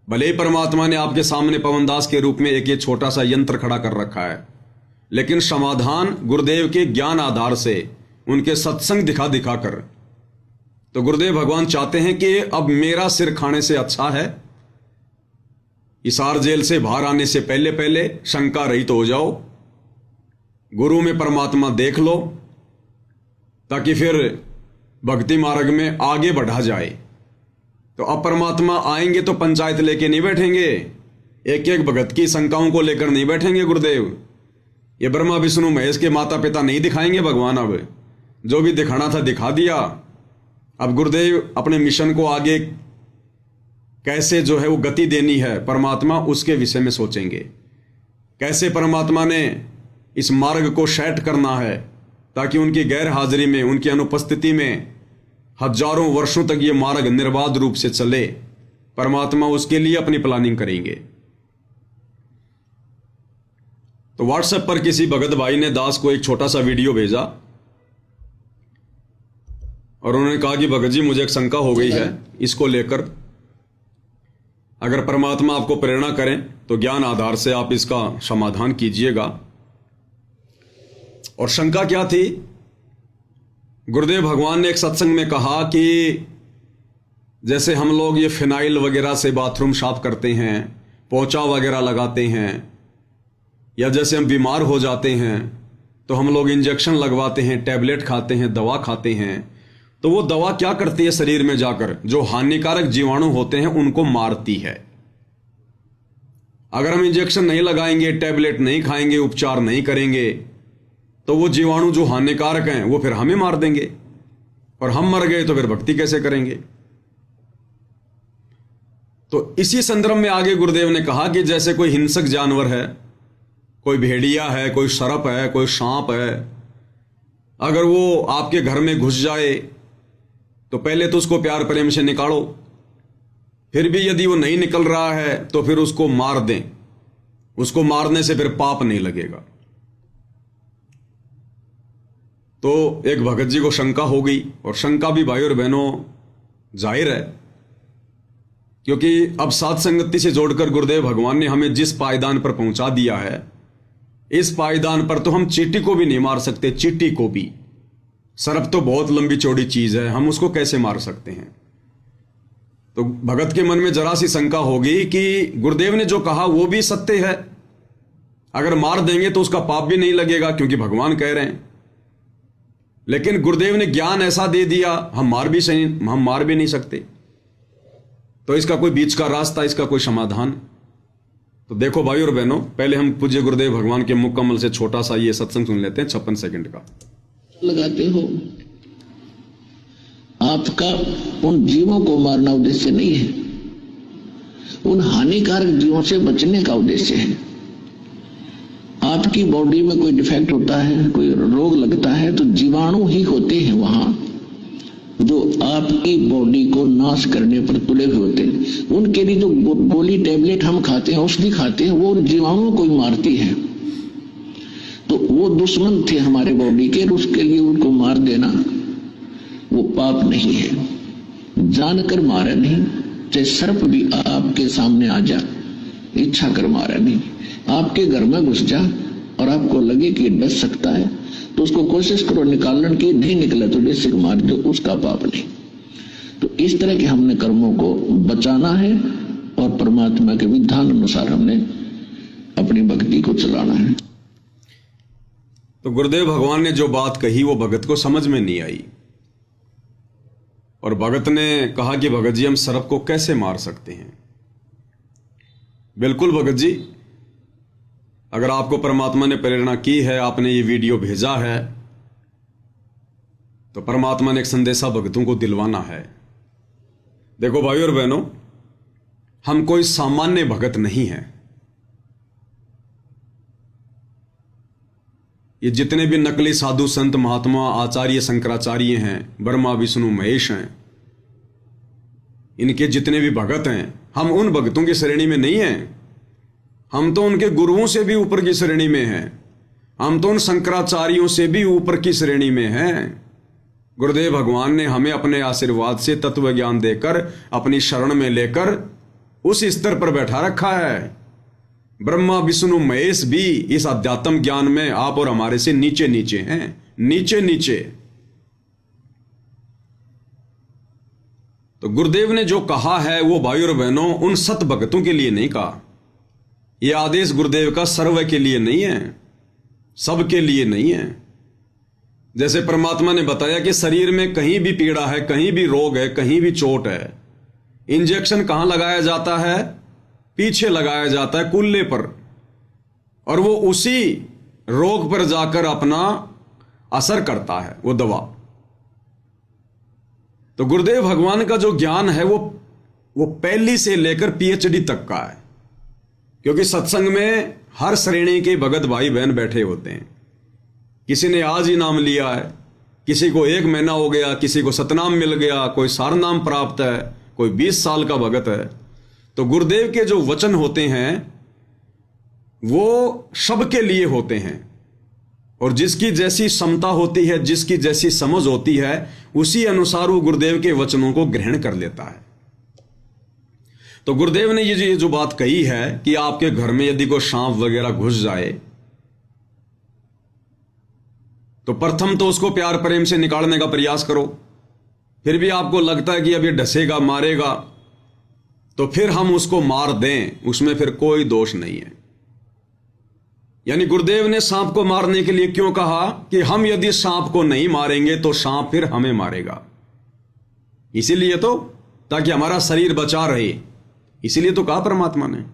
Speaker 1: भले ही परमात्मा ने आपके सामने पवनदास के रूप में एक ये छोटा सा यंत्र खड़ा कर रखा है, लेकिन समाधान गुरुदेव के ज्ञान आधार से, उनके सत्संग दिखा दिखा कर। तो गुरुदेव भगवान चाहते हैं कि अब मेरा सिर खाने से अच्छा है, हिसार जेल से बाहर आने से पहले पहले शंका रहित हो जाओ, गुरु में परमात्मा देख लो, ताकि फिर भक्ति मार्ग में आगे बढ़ा जाए। तो अब परमात्मा आएंगे तो पंचायत लेके नहीं बैठेंगे, एक एक भगत की शंकाओं को लेकर नहीं बैठेंगे गुरुदेव। ये ब्रह्मा विष्णु महेश के माता पिता नहीं दिखाएंगे भगवान, अब जो भी दिखाना था दिखा दिया। अब गुरुदेव अपने मिशन को आगे कैसे जो है वो गति देनी है, परमात्मा उसके विषय में सोचेंगे। कैसे परमात्मा ने इस मार्ग को सेट करना है, ताकि उनकी गैर हाजिरी में, उनकी अनुपस्थिति में हजारों वर्षों तक ये मार्ग निर्बाध रूप से चले, परमात्मा उसके लिए अपनी प्लानिंग करेंगे। तो व्हाट्सएप पर किसी भगत भाई ने दास को एक छोटा सा वीडियो भेजा, और उन्होंने कहा कि भगत जी मुझे एक शंका हो गई है, इसको लेकर अगर परमात्मा आपको प्रेरणा करें तो ज्ञान आधार से आप इसका समाधान कीजिएगा। और शंका क्या थी? गुरुदेव भगवान ने एक सत्संग में कहा कि जैसे हम लोग ये फिनाइल वगैरह से बाथरूम साफ करते हैं, पोंछा वगैरह लगाते हैं, या जैसे हम बीमार हो जाते हैं तो हम लोग इंजेक्शन लगवाते हैं, टैबलेट खाते हैं, दवा खाते हैं, तो वो दवा क्या करती है शरीर में जाकर, जो हानिकारक जीवाणु होते हैं उनको मारती है। अगर हम इंजेक्शन नहीं लगाएंगे, टैबलेट नहीं खाएंगे, उपचार नहीं करेंगे, तो वो जीवाणु जो हानिकारक हैं वो फिर हमें मार देंगे, और हम मर गए तो फिर भक्ति कैसे करेंगे। तो इसी संदर्भ में आगे गुरुदेव ने कहा कि जैसे कोई हिंसक जानवर है, कोई भेड़िया है, कोई सर्प है, कोई सांप है, अगर वो आपके घर में घुस जाए तो पहले तो उसको प्यार प्रेम से निकालो, फिर भी यदि वो नहीं निकल रहा है तो फिर उसको मार दें। उसको मारने से फिर पाप नहीं लगेगा। तो एक भगत जी को शंका हो गई, और शंका भी भाई और बहनों जाहिर है, क्योंकि अब साथ संगति से जोड़कर गुरुदेव भगवान ने हमें जिस पायदान पर पहुंचा दिया है, इस पायदान पर तो हम चींटी को भी नहीं मार सकते, चींटी को भी। सर्प तो बहुत लंबी चौड़ी चीज है, हम उसको कैसे मार सकते हैं। तो भगत के मन में जरा सी शंका होगी कि गुरुदेव ने जो कहा वो भी सत्य है, अगर मार देंगे तो उसका पाप भी नहीं लगेगा क्योंकि भगवान कह रहे हैं। लेकिन गुरुदेव ने ज्ञान ऐसा दे दिया, हम मार भी नहीं सकते। तो इसका कोई बीच का रास्ता, इसका कोई समाधान। तो देखो भाई और बहनों, पहले हम पूज्य गुरुदेव भगवान के मुकम्मल से छोटा सा ये सत्संग सुन लेते हैं 56 सेकंड का।
Speaker 2: लगाते हो, आपका उन जीवों को मारना उद्देश्य नहीं है, उन हानिकारक जीवों से बचने का उद्देश्य है। आपकी बॉडी में कोई डिफेक्ट होता है, कोई रोग लगता है, तो जीवाणु ही होते हैं वहां जो आपकी बॉडी को नाश करने पर तुले हुए होते हैं। उनके लिए जो गोली टैबलेट हम खाते हैं, औषधि खाते हैं, वो जीवाणुओं को ही मारती है। तो वो दुश्मन थे हमारे बॉडी के, उसके लिए उनको मार देना वो पाप नहीं है। जानकर मारा नहीं, चाहे सर्प भी आपके सामने आ जा, इच्छा कर मारा नहीं। आपके घर में घुस जा और आपको लगे कि डस सकता है तो उसको कोशिश करो निकालने की, नहीं निकला तो जैसे मार दो, उसका पाप नहीं। तो इस तरह के हमने कर्मों को बचाना है और परमात्मा के विधान अनुसार हमने अपनी भक्ति को चलाना है।
Speaker 1: तो गुरुदेव भगवान ने जो बात कही वो भगत को समझ में नहीं आई, और भगत ने कहा कि भगत जी हम सर्प को कैसे मार सकते हैं। बिल्कुल भगत जी, अगर आपको परमात्मा ने प्रेरणा की है, आपने ये वीडियो भेजा है, तो परमात्मा ने एक संदेशा भक्तों को दिलवाना है। देखो भाई और बहनों, हम कोई सामान्य भगत नहीं हैं। ये जितने भी नकली साधु संत महात्मा आचार्य शंकराचार्य हैं, ब्रह्मा विष्णु महेश हैं, इनके जितने भी भगत हैं, हम उन भगतों की श्रेणी में नहीं हैं। हम तो उनके गुरुओं से भी ऊपर की श्रेणी में हैं। हम तो उन शंकराचार्यों से भी ऊपर की श्रेणी में हैं। गुरुदेव भगवान ने हमें अपने आशीर्वाद से तत्व ज्ञान देकर, अपनी शरण में लेकर उस स्तर पर बैठा रखा है। ब्रह्मा विष्णु महेश भी इस अध्यात्म ज्ञान में आप और हमारे से नीचे नीचे हैं, नीचे नीचे। तो गुरुदेव ने जो कहा है वो भाई और बहनों उन सत भक्तों के लिए नहीं कहा। यह आदेश गुरुदेव का सर्व के लिए नहीं है, सबके लिए नहीं है। जैसे परमात्मा ने बताया कि शरीर में कहीं भी पीड़ा है, कहीं भी रोग है, कहीं भी चोट है, इंजेक्शन कहां लगाया जाता है? पीछे लगाया जाता है, कुल्ले पर, और वो उसी रोग पर जाकर अपना असर करता है वो दवा। तो गुरुदेव भगवान का जो ज्ञान है वो पहली से लेकर पीएचडी तक का है, क्योंकि सत्संग में हर श्रेणी के भगत भाई बहन बैठे होते हैं। किसी ने आज ही नाम लिया है, किसी को 1 महीना हो गया, किसी को सतनाम मिल गया, कोई सारनाम प्राप्त है, कोई 20 साल का भगत है। तो गुरुदेव के जो वचन होते हैं वो सबके लिए होते हैं, और जिसकी जैसी क्षमता होती है, जिसकी जैसी समझ होती है, उसी अनुसार वो गुरुदेव के वचनों को ग्रहण कर लेता है। तो गुरुदेव ने ये जो बात कही है कि आपके घर में यदि कोई सांप वगैरह घुस जाए तो प्रथम तो उसको प्यार प्रेम से निकालने का प्रयास करो। फिर भी आपको लगता है कि अब ये डसेगा, मारेगा, तो फिर हम उसको मार दें, उसमें फिर कोई दोष नहीं है। यानी गुरुदेव ने सांप को मारने के लिए क्यों कहा कि हम यदि सांप को नहीं मारेंगे तो सांप फिर हमें मारेगा। इसीलिए तो, ताकि हमारा शरीर बचा रहे, इसीलिए तो कहा परमात्मा ने।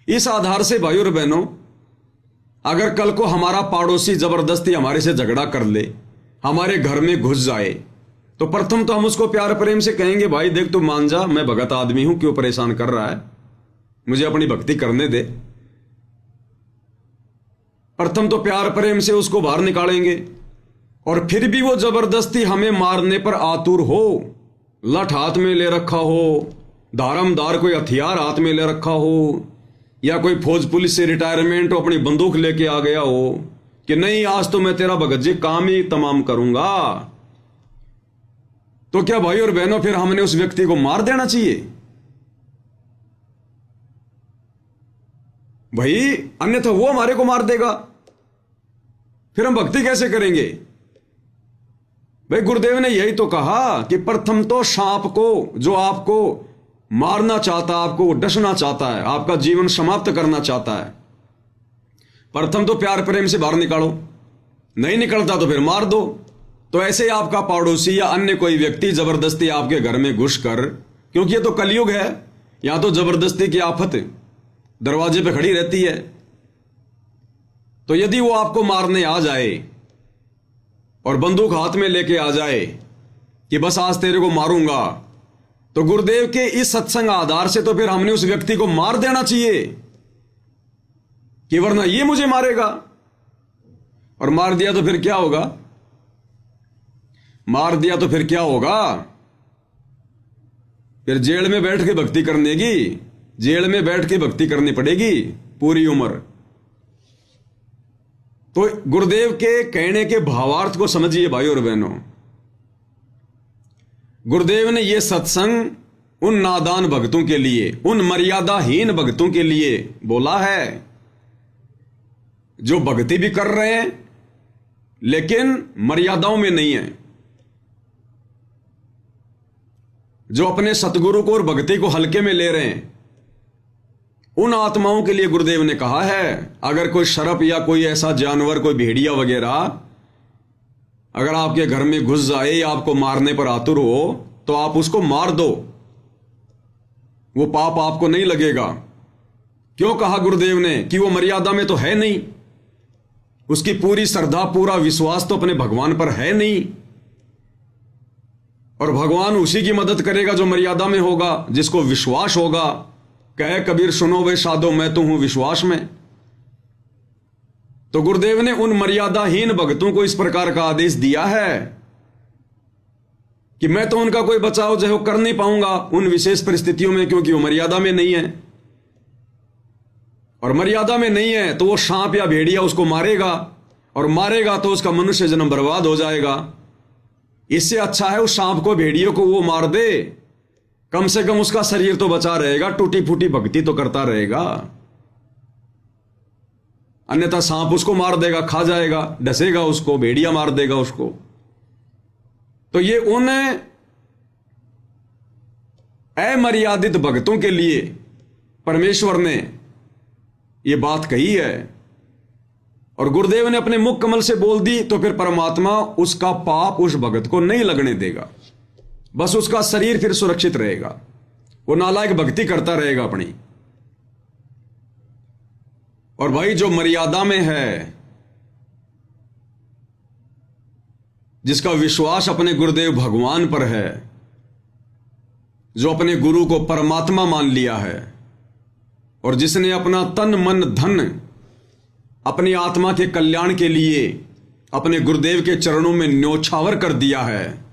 Speaker 1: इस आधार से भाई और बहनों, अगर कल को हमारा पड़ोसी जबरदस्ती हमारे से झगड़ा कर ले, हमारे घर में घुस जाए, तो प्रथम तो हम उसको प्यार प्रेम से कहेंगे, भाई देख तू मान जा, मैं भगत आदमी हूं, क्यों परेशान कर रहा है, मुझे अपनी भक्ति करने दे। प्रथम तो प्यार प्रेम से उसको बाहर निकालेंगे, और फिर भी वो जबरदस्ती हमें मारने पर आतुर हो, लठ हाथ में ले रखा हो, धारमदार कोई हथियार हाथ में ले रखा हो, या कोई फौज पुलिस से रिटायरमेंट हो अपनी बंदूक लेके आ गया हो, कि नहीं आज तो मैं तेरा भगत जी काम ही तमाम करूंगा, तो क्या भाई और बहनों फिर हमने उस व्यक्ति को मार देना चाहिए? भाई अन्यथा वो हमारे को मार देगा, फिर हम भक्ति कैसे करेंगे? भाई गुरुदेव ने यही तो कहा कि प्रथम तो सांप को, जो आपको मारना चाहता है, आपको डसना चाहता है, आपका जीवन समाप्त करना चाहता है, प्रथम तो प्यार प्रेम से बाहर निकालो, नहीं निकलता तो फिर मार दो। तो ऐसे ही आपका पड़ोसी या अन्य कोई व्यक्ति जबरदस्ती आपके घर में घुसकर, क्योंकि ये तो कलयुग है, यहां तो जबरदस्ती की आफत दरवाजे पे खड़ी रहती है, तो यदि वो आपको मारने आ जाए और बंदूक हाथ में लेके आ जाए कि बस आज तेरे को मारूंगा, तो गुरुदेव के इस सत्संग आधार से तो फिर हमने उस व्यक्ति को मार देना चाहिए कि वरना ये मुझे मारेगा। और मार दिया तो फिर क्या होगा? मार दिया तो फिर क्या होगा? फिर जेल में बैठ के भक्ति करने की, जेल में बैठ के भक्ति करनी पड़ेगी पूरी उम्र। तो गुरुदेव के कहने के भावार्थ को समझिए भाई और बहनों। गुरुदेव ने यह सत्संग उन नादान भक्तों के लिए, उन मर्यादाहीन भक्तों के लिए बोला है जो भक्ति भी कर रहे हैं लेकिन मर्यादाओं में नहीं है, जो अपने सतगुरु को और भक्ति को हल्के में ले रहे हैं। उन आत्माओं के लिए गुरुदेव ने कहा है, अगर कोई शरप या कोई ऐसा जानवर, कोई भेड़िया वगैरह अगर आपके घर में घुस जाए या आपको मारने पर आतुर हो, तो आप उसको मार दो, वो पाप आपको नहीं लगेगा। क्यों कहा गुरुदेव ने? कि वो मर्यादा में तो है नहीं, उसकी पूरी श्रद्धा, पूरा विश्वास तो अपने भगवान पर है नहीं, और भगवान उसी की मदद करेगा जो मर्यादा में होगा, जिसको विश्वास होगा। कहे कबीर सुनो वे साधो, मैं तो हूं विश्वास में। तो गुरुदेव ने उन मर्यादाहीन भक्तों को इस प्रकार का आदेश दिया है कि मैं तो उनका कोई बचाव जो है कर नहीं पाऊंगा उन विशेष परिस्थितियों में, क्योंकि वो मर्यादा में नहीं है, और मर्यादा में नहीं है तो वो सांप या भेड़िया उसको मारेगा, और मारेगा तो उसका मनुष्य जन्म बर्बाद हो जाएगा। इससे अच्छा है उस सांप को, भेड़ियों को वो मार दे, कम से कम उसका शरीर तो बचा रहेगा, टूटी फूटी भक्ति तो करता रहेगा। अन्यथा सांप उसको मार देगा, खा जाएगा, डसेगा उसको, भेड़िया मार देगा उसको। तो ये उन अमर्यादित भक्तों के लिए परमेश्वर ने ये बात कही है, और गुरुदेव ने अपने मुख कमल से बोल दी, तो फिर परमात्मा उसका पाप उस भगत को नहीं लगने देगा, बस उसका शरीर फिर सुरक्षित रहेगा, वो नालायक भक्ति करता रहेगा अपनी। और भाई जो मर्यादा में है, जिसका विश्वास अपने गुरुदेव भगवान पर है, जो अपने गुरु को परमात्मा मान लिया है, और जिसने अपना तन मन धन अपनी आत्मा के कल्याण के लिए अपने गुरुदेव के चरणों में न्योछावर कर दिया है,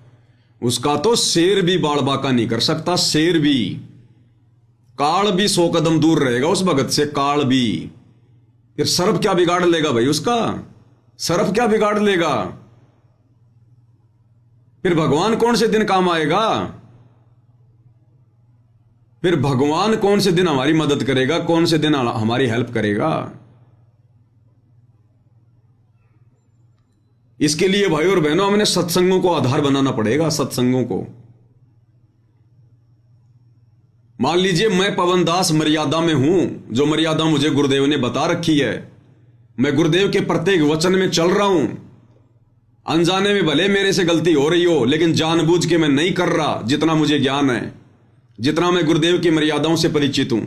Speaker 1: उसका तो शेर भी बाल बाका नहीं कर सकता। शेर भी, काल भी 100 कदम दूर रहेगा उस भगत से, काल भी। फिर सर्प क्या बिगाड़ लेगा भाई उसका? सर्प क्या बिगाड़ लेगा? फिर भगवान कौन से दिन काम आएगा? फिर भगवान कौन से दिन हमारी मदद करेगा? कौन से दिन हमारी हेल्प करेगा? इसके लिए भाई और बहनों हमने सत्संगों को आधार बनाना पड़ेगा। सत्संगों को, मान लीजिए मैं पवन दास मर्यादा में हूं, जो मर्यादा मुझे गुरुदेव ने बता रखी है, मैं गुरुदेव के प्रत्येक वचन में चल रहा हूं। अनजाने में भले मेरे से गलती हो रही हो, लेकिन जानबूझ के मैं नहीं कर रहा, जितना मुझे ज्ञान है, जितना मैं गुरुदेव की मर्यादाओं से परिचित हूं।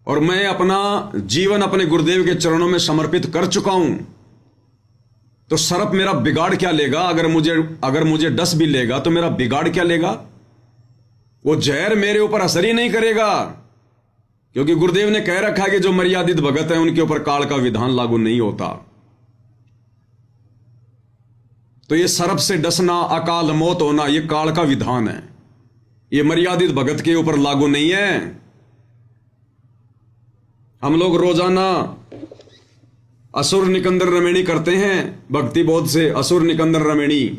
Speaker 1: और मैं अपना जीवन अपने गुरुदेव के चरणों में समर्पित कर चुका हूं, तो सर्प मेरा बिगाड़ क्या लेगा? अगर मुझे डस भी लेगा तो मेरा बिगाड़ क्या लेगा? वो जहर मेरे ऊपर असर ही नहीं करेगा, क्योंकि गुरुदेव ने कह रखा है कि जो मर्यादित भगत है उनके ऊपर काल का विधान लागू नहीं होता। तो ये सर्प से डसना, अकाल मौत होना, ये काल का विधान है, ये मर्यादित भगत के ऊपर लागू नहीं है। हम लोग रोजाना असुर निकंदर रमेणी करते हैं भक्ति बोध से, असुर निकंदर रमेणी,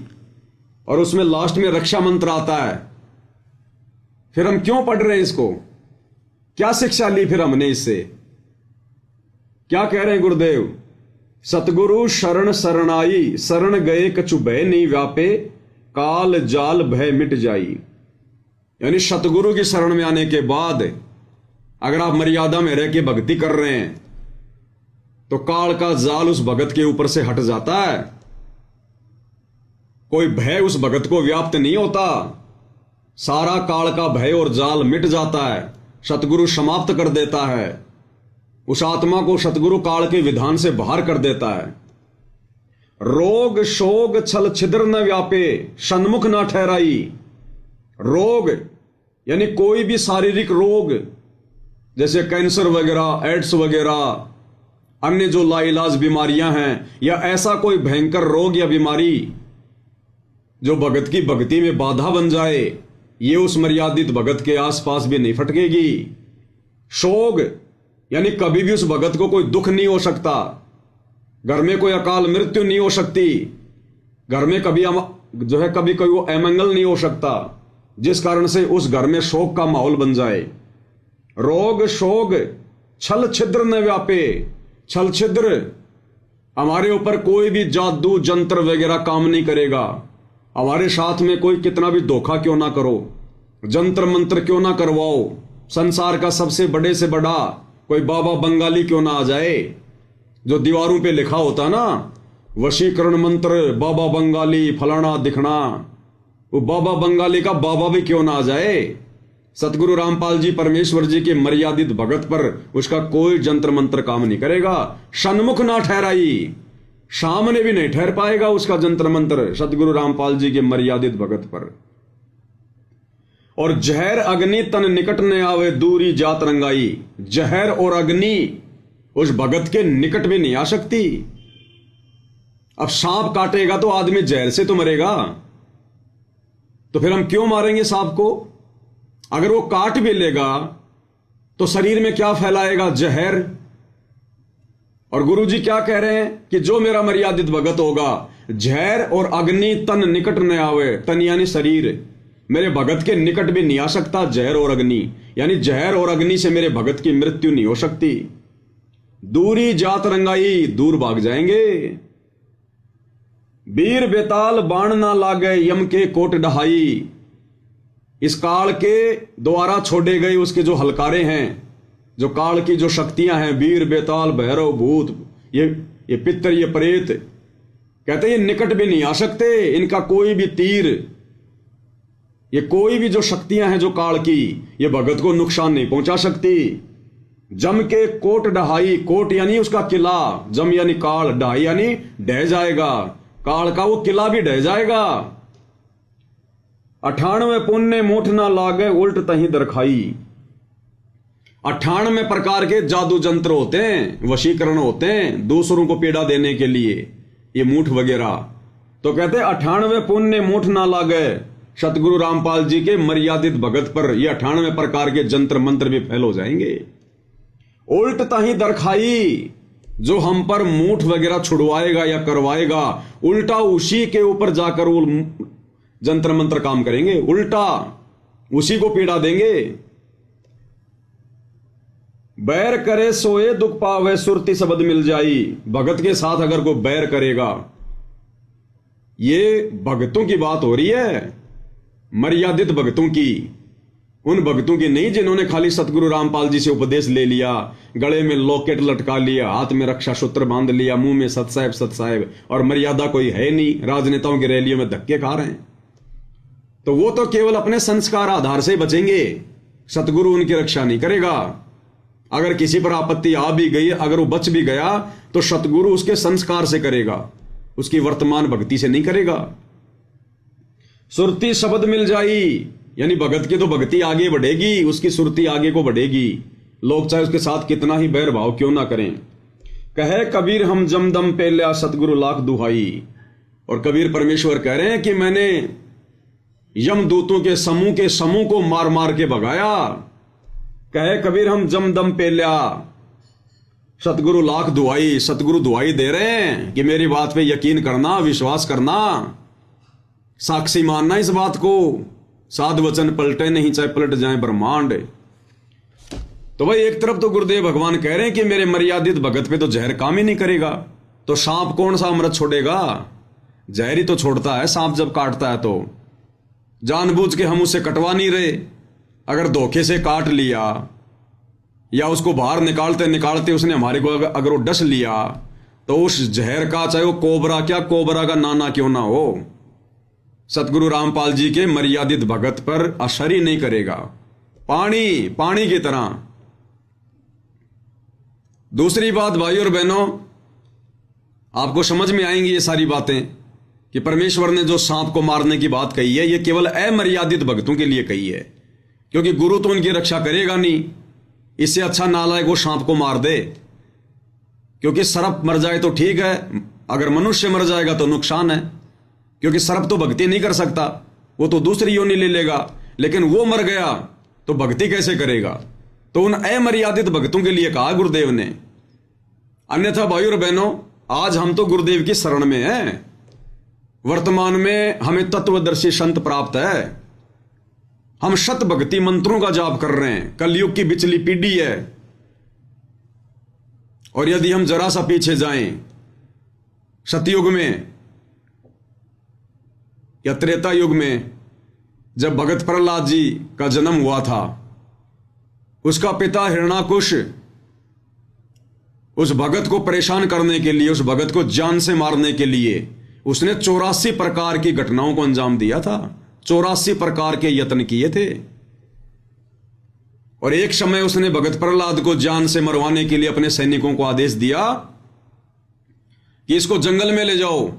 Speaker 1: और उसमें लास्ट में रक्षा मंत्र आता है। फिर हम क्यों पढ़ रहे हैं इसको? क्या शिक्षा ली फिर हमने इससे? क्या कह रहे हैं गुरुदेव? सतगुरु शरण शरणाई, शरण गए कछु भय नहीं व्यापे, काल जाल भय मिट जाई। यानी सतगुरु की शरण में आने के बाद अगर आप मर्यादा में रह के भक्ति कर रहे हैं तो काल का जाल उस भगत के ऊपर से हट जाता है। कोई भय उस भगत को व्याप्त नहीं होता, सारा काल का भय और जाल मिट जाता है, सतगुरु समाप्त कर देता है। उस आत्मा को सतगुरु काल के विधान से बाहर कर देता है। रोग शोग छल छिद्र न व्यापे, सन्मुख न ठहराई। रोग यानी कोई भी शारीरिक रोग जैसे कैंसर वगैरह, एड्स वगैरह, अन्य जो लाइलाज बीमारियां हैं, या ऐसा कोई भयंकर रोग या बीमारी जो भगत की भक्ति में बाधा बन जाए, ये उस मर्यादित भगत के आसपास भी नहीं फटकेगी। शोग यानी कभी भी उस भगत को कोई दुख नहीं हो सकता, घर में कोई अकाल मृत्यु नहीं हो सकती, घर में कभी कभी कोई वो अमंगल नहीं हो सकता जिस कारण से उस घर में शोक का माहौल बन जाए। रोग शोग छल छिद्र न व्यापे। छल छिद्र, हमारे ऊपर कोई भी जादू जंत्र वगैरह काम नहीं करेगा। हमारे साथ में कोई कितना भी धोखा क्यों ना करो, जंत्र मंत्र क्यों ना करवाओ, संसार का सबसे बड़े से बड़ा कोई बाबा बंगाली क्यों ना आ जाए, जो दीवारों पे लिखा होता ना, वशीकरण मंत्र बाबा बंगाली फलाना दिखना, वो बाबा बंगाली का बाबा भी क्यों ना आ जाए, सतगुरु रामपाल जी परमेश्वर जी के मर्यादित भगत पर उसका कोई जंत्र मंत्र काम नहीं करेगा। सन्मुख ना ठहराई, सामने भी नहीं ठहर पाएगा उसका जंत्र मंत्र सतगुरु रामपाल जी के मर्यादित भगत पर। और जहर अग्नि तन निकट न आवे, दूरी जात रंगाई। जहर और अग्नि उस भगत के निकट भी नहीं आ सकती। अब सांप काटेगा तो आदमी जहर से तो मरेगा, तो फिर हम क्यों मारेंगे सांप को? अगर वो काट भी लेगा तो शरीर में क्या फैलाएगा? जहर। और गुरुजी क्या कह रहे हैं कि जो मेरा मर्यादित भगत होगा, जहर और अग्नि तन निकट न आवे, तन यानी शरीर, मेरे भगत के निकट भी नहीं आ सकता जहर और अग्नि, यानी जहर और अग्नि से मेरे भगत की मृत्यु नहीं हो सकती। दूरी जात रंगाई, दूर भाग जाएंगे। वीर बेताल बाण ना लागे, यम के कोट डहाई। इस काल के द्वारा छोड़े गए उसके जो हलकारे हैं, जो काल की जो शक्तियां हैं, वीर बेताल भैरव भूत, ये पितर, ये प्रेत, कहते ये निकट भी नहीं आ सकते। इनका कोई भी तीर, ये कोई भी जो शक्तियां हैं जो काल की, ये भगत को नुकसान नहीं पहुंचा सकती। जम के कोट डहाई, कोट यानी उसका किला, जम यानी काल, डहाई यानी ढह जाएगा, काल का वो किला भी ढह जाएगा। 98 पुण्य मूठ ना लागे, उल्ट तही दरखाई। 98 प्रकार के जादू जंत्र होते हैं, वशीकरण होते हैं दूसरों को पीड़ा देने के लिए, ये मूठ वगैरह। तो कहते 98 पुण्य मूठ ना लागे, सतगुरु रामपाल जी के मर्यादित भगत पर ये 98 प्रकार के जंत्र मंत्र भी फैल हो जाएंगे। उल्ट तही दरखाई, जो हम पर मूठ वगैरह छुड़वाएगा या करवाएगा, उल्टा उसी के ऊपर जाकर वो जंत्र मंत्र काम करेंगे, उल्टा उसी को पीड़ा देंगे। बैर करे सोए दुख पावे, सुरती शब्द मिल जाई। भगत के साथ अगर कोई बैर करेगा, ये भगतों की बात हो रही है, मर्यादित भगतों की, उन भक्तों की नहीं जिन्होंने खाली सतगुरु रामपाल जी से उपदेश ले लिया, गले में लॉकेट लटका लिया, हाथ में रक्षा सूत्र बांध लिया, मुंह में सत साहेब, और मर्यादा कोई है नहीं, राजनेताओं की रैलियों में धक्के खा रहे हैं। तो वो तो केवल अपने संस्कार आधार से बचेंगे, सतगुरु उनकी रक्षा नहीं करेगा। अगर किसी पर आपत्ति आ भी गई, अगर वो बच भी गया, तो सतगुरु उसके संस्कार से करेगा, उसकी वर्तमान भक्ति से नहीं करेगा। सुरती शब्द मिल जाई, यानी भगत की तो भक्ति आगे बढ़ेगी, उसकी सुरती आगे को बढ़ेगी, लोग चाहे उसके साथ कितना ही बैर भाव क्यों ना करें। कहे कबीर हम जमदम पे लिया, सतगुरु लाख दुहाई। और कबीर परमेश्वर कह रहे हैं कि मैंने यमदूतों के समूह को मार मार के भगाया। कहे कबीर हम जमदम पे लिया, सतगुरु लाख दुआई, सतगुरु दुआई दे रहे हैं कि मेरी बात पे यकीन करना, विश्वास करना, साक्षी मानना इस बात को। साध वचन पलटे नहीं, चाहे पलट जाए ब्रह्मांड। तो भाई एक तरफ तो गुरुदेव भगवान कह रहे हैं कि मेरे मर्यादित भगत पे तो जहर काम ही नहीं करेगा, तो सांप कौन सा अमृत छोड़ेगा? जहर ही तो छोड़ता है सांप जब काटता है। तो जानबूझ के हम उसे कटवा नहीं रहे। अगर धोखे से काट लिया या उसको बाहर निकालते निकालते उसने हमारे को अगर वो डस लिया, तो उस जहर का, चाहे वो कोबरा क्या, कोबरा का नाना क्यों ना हो, सतगुरु रामपाल जी के मर्यादित भगत पर असर ही नहीं करेगा। पानी पानी की तरह। दूसरी बात भाई और बहनों, आपको समझ में आएंगी ये सारी बातें कि परमेश्वर ने जो सांप को मारने की बात कही है, ये केवल अमर्यादित भक्तों के लिए कही है, क्योंकि गुरु तो उनकी रक्षा करेगा नहीं। इससे अच्छा नालायक वो सांप को मार दे, क्योंकि सर्प मर जाए तो ठीक है, अगर मनुष्य मर जाएगा तो नुकसान है, क्योंकि सर्प तो भक्ति नहीं कर सकता, वो तो दूसरी योनि ले लेगा। लेकिन वो मर गया तो भक्ति कैसे करेगा? तो उन अमर्यादित भक्तों के लिए कहा गुरुदेव ने। अन्यथा भाई और बहनों, आज हम तो गुरुदेव की शरण में हैं। वर्तमान में हमें तत्वदर्शी संत प्राप्त है। हम शत भक्ति मंत्रों का जाप कर रहे हैं। कलयुग की बिचली पीढ़ी है, और यदि हम जरा सा पीछे जाएं, सतयुग में या त्रेता युग में, जब भगत प्रहलाद जी का जन्म हुआ था, उसका पिता हिरण्याकुश उस भगत को परेशान करने के लिए, उस भगत को जान से मारने के लिए उसने 84 प्रकार की घटनाओं को अंजाम दिया था। 84 प्रकार के यत्न किए थे, और एक समय उसने भगत प्रहलाद को जान से मरवाने के लिए अपने सैनिकों को आदेश दिया कि इसको जंगल में ले जाओ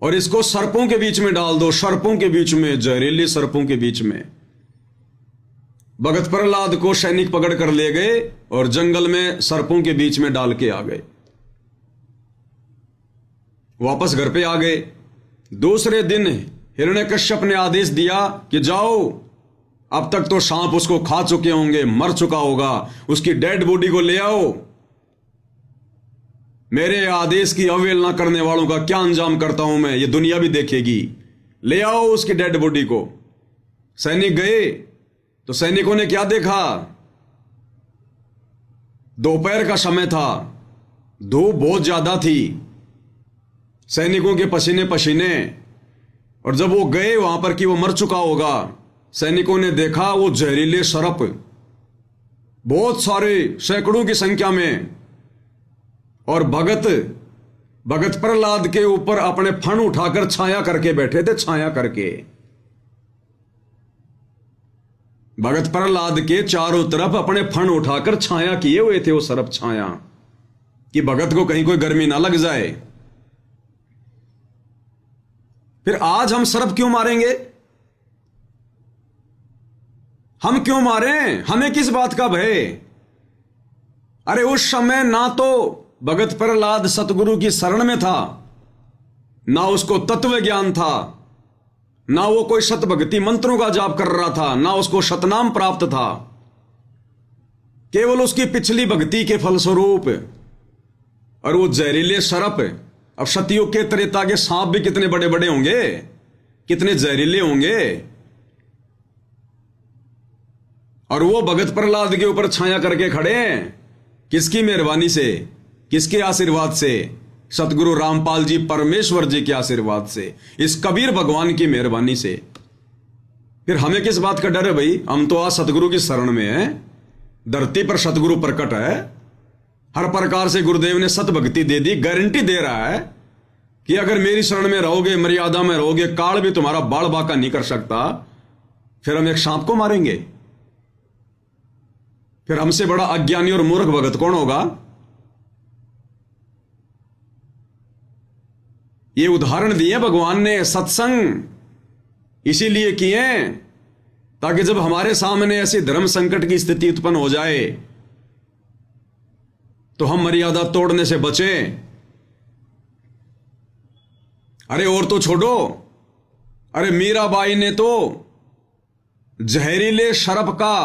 Speaker 1: और इसको सर्पों के बीच में डाल दो, सर्पों के बीच में, जहरीले सर्पों के बीच में। भगत प्रहलाद को सैनिक पकड़ कर ले गए और जंगल में सर्पों के बीच में डाल के आ गए। वापस घर पे आ गए। दूसरे दिन हिरण्यकश्यप ने आदेश दिया कि जाओ, अब तक तो सांप उसको खा चुके होंगे, मर चुका होगा, उसकी डेड बॉडी को ले आओ। मेरे आदेश की अवहेलना करने वालों का क्या अंजाम करता हूं मैं, ये दुनिया भी देखेगी। ले आओ उसकी डेड बॉडी को। सैनिक गए तो सैनिकों ने क्या देखा? दोपहर का समय था, धूप बहुत ज्यादा थी, सैनिकों के पसीने पसीने, और जब वो गए वहां पर कि वो मर चुका होगा, सैनिकों ने देखा वो जहरीले सर्प बहुत सारे, सैकड़ों की संख्या में, और भगत प्रहलाद के ऊपर अपने फण उठाकर छाया करके बैठे थे, छाया करके। भगत प्रहलाद के चारों तरफ अपने फण उठाकर छाया किए हुए थे वो सर्प, छाया, कि भगत को कहीं कोई गर्मी ना लग जाए। फिर आज हम सर्प क्यों मारेंगे? हम क्यों मारें? हमें किस बात का भय? अरे उस समय ना तो भगत प्रहलाद सतगुरु की शरण में था, ना उसको तत्व ज्ञान था, ना वो कोई शत भक्ति मंत्रों का जाप कर रहा था, ना उसको शतनाम प्राप्त था। केवल उसकी पिछली भक्ति के फलस्वरूप। और वो जहरीले सर्प, अब सतयुग के त्रेता के सांप भी कितने बड़े बड़े होंगे, कितने जहरीले होंगे, और वो भगत प्रहलाद के ऊपर छाया करके खड़े हैं। किसकी मेहरबानी से, किसके आशीर्वाद से? सतगुरु रामपाल जी परमेश्वर जी के आशीर्वाद से, इस कबीर भगवान की मेहरबानी से। फिर हमें किस बात का डर है भाई? हम तो आज सतगुरु की शरण में हैं, धरती पर सतगुरु प्रकट है, हर प्रकार से गुरुदेव ने सत भक्ति दे दी, गारंटी दे रहा है कि अगर मेरी शरण में रहोगे, मर्यादा में रहोगे, काल भी तुम्हारा बाल बांका नहीं कर सकता। फिर हम एक सांप को मारेंगे? फिर हमसे बड़ा अज्ञानी और मूर्ख भगत कौन होगा? ये उदाहरण दिए भगवान ने, सत्संग इसीलिए किए ताकि जब हमारे सामने ऐसी धर्म संकट की स्थिति उत्पन्न हो जाए तो हम मर्यादा तोड़ने से बचें। अरे और तो छोड़ो, अरे मीराबाई ने तो जहरीले शराब का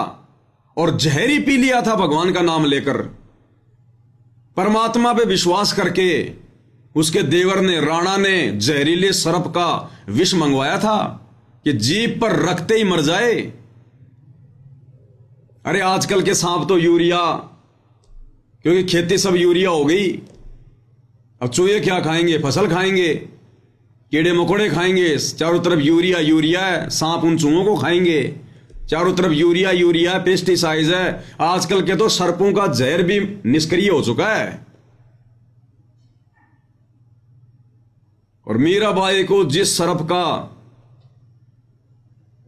Speaker 1: और जहरी पी लिया था भगवान का नाम लेकर। परमात्मा पे विश्वास करके उसके देवर ने, राणा ने जहरीले सर्प का विष मंगवाया था कि जीभ पर रखते ही मर जाए। अरे आजकल के सांप तो यूरिया, क्योंकि खेती सब यूरिया हो गई। अब चूहे क्या खाएंगे? फसल खाएंगे, कीड़े मकोड़े खाएंगे। चारों तरफ यूरिया यूरिया है, सांप उन चूहों को खाएंगे। चारों तरफ यूरिया यूरिया, पेस्टिसाइड है। आजकल के तो सर्पों का जहर भी निष्क्रिय हो चुका है। और मीराबाई को जिस सर्प का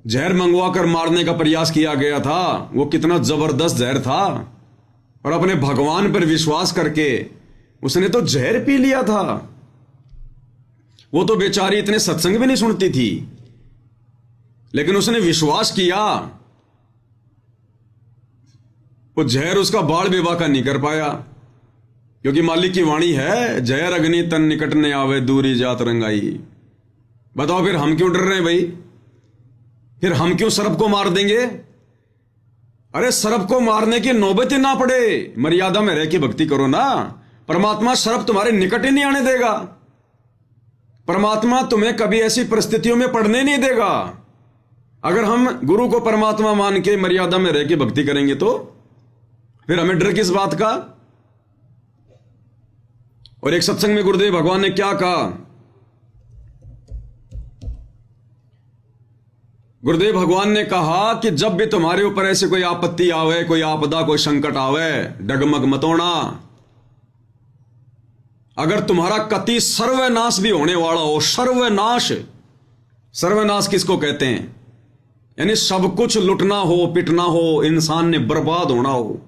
Speaker 1: जहर मंगवाकर मारने का प्रयास किया गया था, वो कितना जबरदस्त जहर था। और अपने भगवान पर विश्वास करके उसने तो जहर पी लिया था। वो तो बेचारी इतने सत्संग भी नहीं सुनती थी, लेकिन उसने विश्वास किया। वो जहर उसका बाल विवाह का नहीं कर पाया, क्योंकि मालिक की वाणी है, जहर अग्नि तन निकट ने आवे दूरी जात रंगाई। बताओ फिर हम क्यों डर रहे हैं भाई? फिर हम क्यों सर्प को मार देंगे? अरे सर्प को मारने की नौबत ही ना पड़े, मर्यादा में रह के भक्ति करो ना। परमात्मा सर्प तुम्हारे निकट ही नहीं आने देगा। परमात्मा तुम्हें कभी ऐसी परिस्थितियों में पड़ने नहीं देगा। अगर हम गुरु को परमात्मा मान के मर्यादा में रह के भक्ति करेंगे तो फिर हमें डर किस बात का? और एक सत्संग में गुरुदेव भगवान ने क्या कहा? गुरुदेव भगवान ने कहा कि जब भी तुम्हारे ऊपर ऐसे कोई आपत्ति आवे, कोई आपदा, कोई संकट आवे, डगमग मत होना। अगर तुम्हारा कति सर्वनाश भी होने वाला हो, सर्वनाश, सर्वनाश किसको कहते हैं? यानी सब कुछ लुटना हो, पिटना हो, इंसान ने बर्बाद होना हो,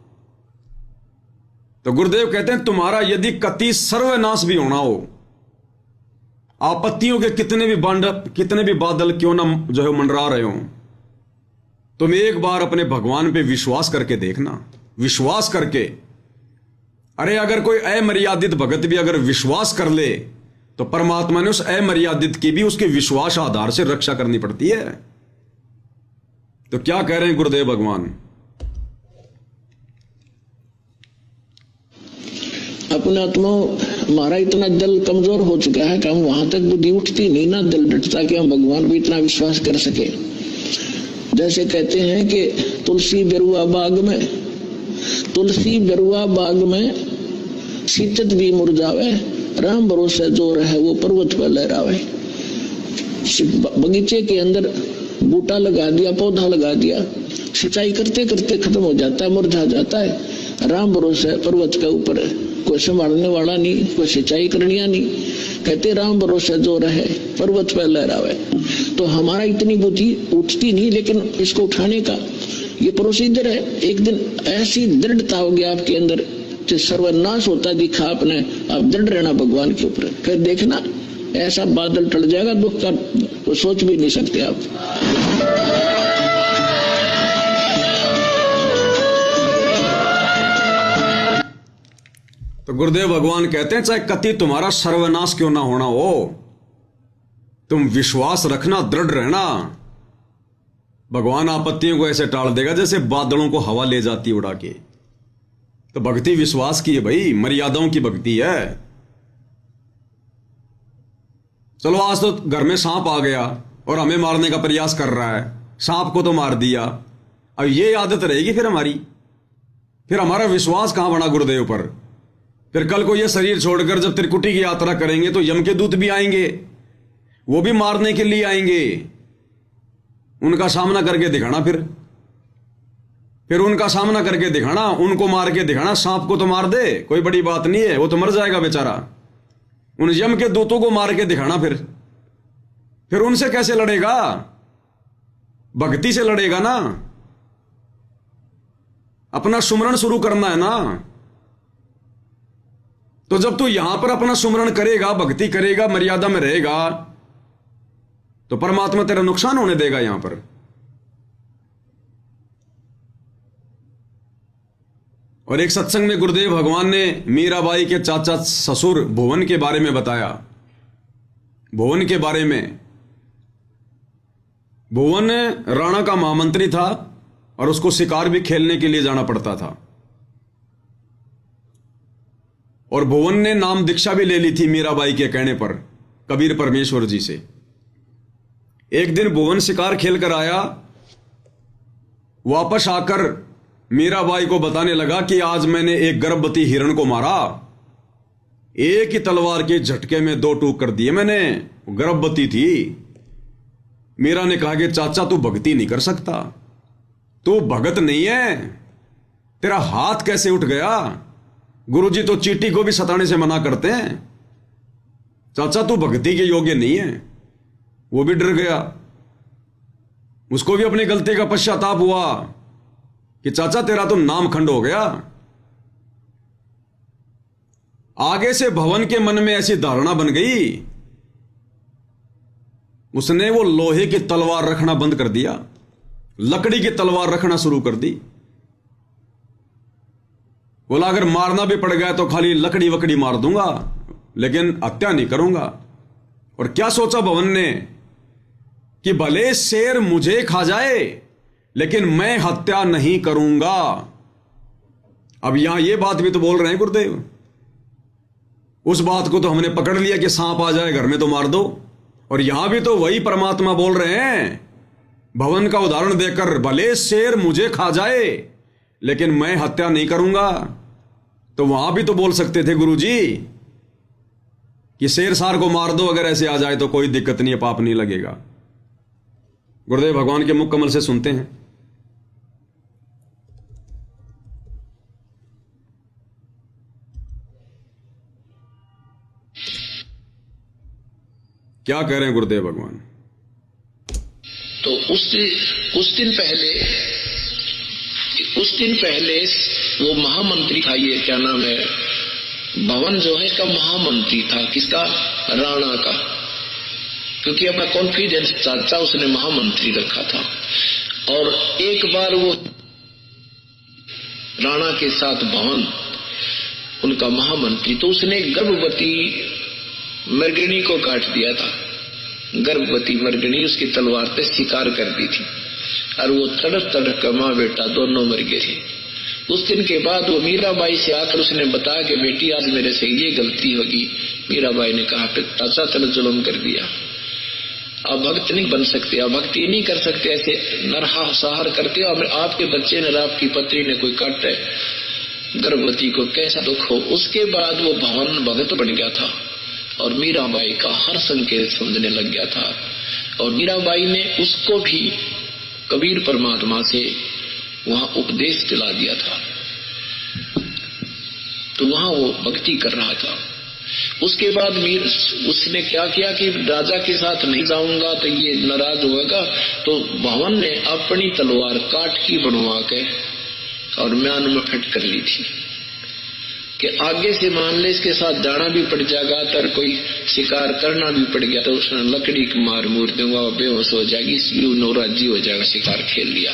Speaker 1: तो गुरुदेव कहते हैं तुम्हारा यदि कति सर्वनाश भी होना हो, आपत्तियों के कितने भी बादल क्यों ना जो है मंडरा रहे हो, तुम एक बार अपने भगवान पे विश्वास करके देखना। विश्वास करके, अरे अगर कोई अमर्यादित भगत भी अगर विश्वास कर ले तो परमात्मा ने उस अमर्यादित की भी उसके विश्वास आधार से रक्षा करनी पड़ती है। तो क्या कह रहे हैं गुरुदेव भगवान?
Speaker 2: अपने आत्मा हमारा इतना दिल कमजोर हो चुका है कि हम वहां तक बुद्धि उठती नहीं ना, दिल डटता कि हम भगवान पे इतना विश्वास कर सके। जैसे कहते हैं कि तुलसी बेरुआ बाग में शीतत भी मुरझावे, राम भरोसे जो रहे वो पर्वत पर लहरावे। बगीचे के अंदर बूटा लगा दिया, पौधा लगा दिया, सिंचाई करते करते खत्म हो जाता है, मुरझा जाता है। राम भरोसे पर्वत के ऊपर कोई संभालने वाला नहीं, कोई सिंचाई करनिया नहीं। कहते राम भरोसे जो रहे पर्वत पर लहरावे। तो हमारा इतनी बुद्धि उठती नहीं, लेकिन इसको उठाने का ये प्रोसीजर है। एक दिन ऐसी दृढ़ता होगी आपके अंदर, सर्वनाश होता दिखा आपने, आप दृढ़ रहना भगवान के ऊपर, फिर देखना ऐसा बादल टल जाएगा, दुख का तो सोच भी नहीं सकते आप।
Speaker 1: तो गुरुदेव भगवान कहते हैं चाहे कति तुम्हारा सर्वनाश क्यों ना होना हो, तुम विश्वास रखना, दृढ़ रहना। भगवान आपत्तियों को ऐसे टाल देगा जैसे बादलों को हवा ले जाती उड़ा के। तो भक्ति विश्वास की है भाई, मर्यादाओं की भक्ति है। चलो आज तो घर में सांप आ गया और हमें मारने का प्रयास कर रहा है, सांप को तो मार दिया। अब ये आदत रहेगी फिर हमारी, फिर हमारा विश्वास कहां बना गुरुदेव पर? फिर कल को ये शरीर छोड़कर जब त्रिकुटी की यात्रा करेंगे तो यम के दूत भी आएंगे, वो भी मारने के लिए आएंगे। उनका सामना करके दिखाना, फिर उनका सामना करके दिखाना, उनको मार के दिखाना। सांप को तो मार दे, कोई बड़ी बात नहीं है, वो तो मर जाएगा बेचारा। उन यम के दूतों को मार के दिखाना, फिर उनसे कैसे लड़ेगा? भक्ति से लड़ेगा ना। अपना सुमरण शुरू करना है ना। तो जब तू यहां पर अपना सुमरण करेगा, भक्ति करेगा, मर्यादा में रहेगा, तो परमात्मा तेरा नुकसान होने देगा यहां पर। और एक सत्संग में गुरुदेव भगवान ने मीराबाई के चाचा ससुर भुवन के बारे में बताया। भुवन के बारे में, भुवन राणा का महामंत्री था और उसको शिकार भी खेलने के लिए जाना पड़ता था। और भुवन ने नाम दीक्षा भी ले ली थी मीराबाई के कहने पर कबीर परमेश्वर जी से। एक दिन भुवन शिकार खेल कर आया, वापस आकर मीराबाई को बताने लगा कि आज मैंने एक गर्भवती हिरण को मारा, एक ही तलवार के झटके में 2 टूक कर दिए मैंने, गर्भवती थी। मीरा ने कहा कि चाचा तू भक्ति नहीं कर सकता, तू भगत नहीं है, तेरा हाथ कैसे उठ गया? गुरुजी तो चींटी को भी सताने से मना करते हैं, चाचा तू भक्ति के योग्य नहीं है। वो भी डर गया, उसको भी अपनी गलती का पश्चाताप हुआ कि चाचा तेरा तो नाम खंड हो गया। आगे से भवन के मन में ऐसी धारणा बन गई, उसने वो लोहे की तलवार रखना बंद कर दिया, लकड़ी की तलवार रखना शुरू कर दी। बोला अगर मारना भी पड़ गया तो खाली लकड़ी वकड़ी मार दूंगा, लेकिन हत्या नहीं करूंगा। और क्या सोचा भवन ने कि भले शेर मुझे खा जाए लेकिन मैं हत्या नहीं करूंगा। अब यहां ये बात भी तो बोल रहे हैं गुरुदेव, उस बात को तो हमने पकड़ लिया कि सांप आ जाए घर में तो मार दो, और यहां भी तो वही परमात्मा बोल रहे हैं भवन का उदाहरण देकर, भले शेर मुझे खा जाए लेकिन मैं हत्या नहीं करूंगा। तो वहां भी तो बोल सकते थे गुरुजी कि शेर सार को मार दो, अगर ऐसे आ जाए तो कोई दिक्कत नहीं है, पाप नहीं लगेगा। गुरुदेव भगवान के मुख कमल से सुनते हैं। क्या कह रहे हैं गुरुदेव भगवान?
Speaker 2: तो उस दिन पहले वो महामंत्री था, ये क्या नाम है, भवन जो है इसका महामंत्री था, किसका? राणा का, क्योंकि अपना कॉन्फिडेंस चाचा उसने महामंत्री रखा था। और एक बार वो राणा के साथ भवन उनका महामंत्री, तो उसने गर्भवती मृगणी को काट दिया था। गर्भवती मृगणी उसकी तलवार पे शिकार कर दी थी, और वो तड़प तड़प कर मां बेटा दोनों मर गए थे। उस दिन के बाद वो मीराबाई से आकर उसने बताया कि बेटी आज मेरे से ये गलती होगी। मीराबाई ने कहा चाचा तेरे जुल्म कर दिया, अब भक्त नहीं बन सकते, अब भक्ति नहीं कर सकते, ऐसे नरसंहार करते हो। आपके बच्चे ने, आपकी पत्नी ने कोई काटे गर्भवती को, कैसा दुख हो। उसके बाद वो भवन भगत बन गया था और मीराबाई का हर संकेत समझने लग गया था। और मीराबाई ने उसको भी कबीर परमात्मा से वहां उपदेश दिला दिया था, तो वहां वो भक्ति कर रहा था। उसके बाद उसने क्या किया कि राजा के साथ नहीं जाऊंगा तो ये नाराज होगा, तो भवन ने अपनी तलवार काट की बनवा के और म्यान में फिट कर ली थी कि आगे से मान ले इसके साथ जाना भी पड़ जाएगा, तो कोई शिकार करना भी पड़ गया तो उसने लकड़ी की मार मूर दूंगा, बेहोश हो जाएगी, नौराजी हो जाएगा, शिकार खेल लिया।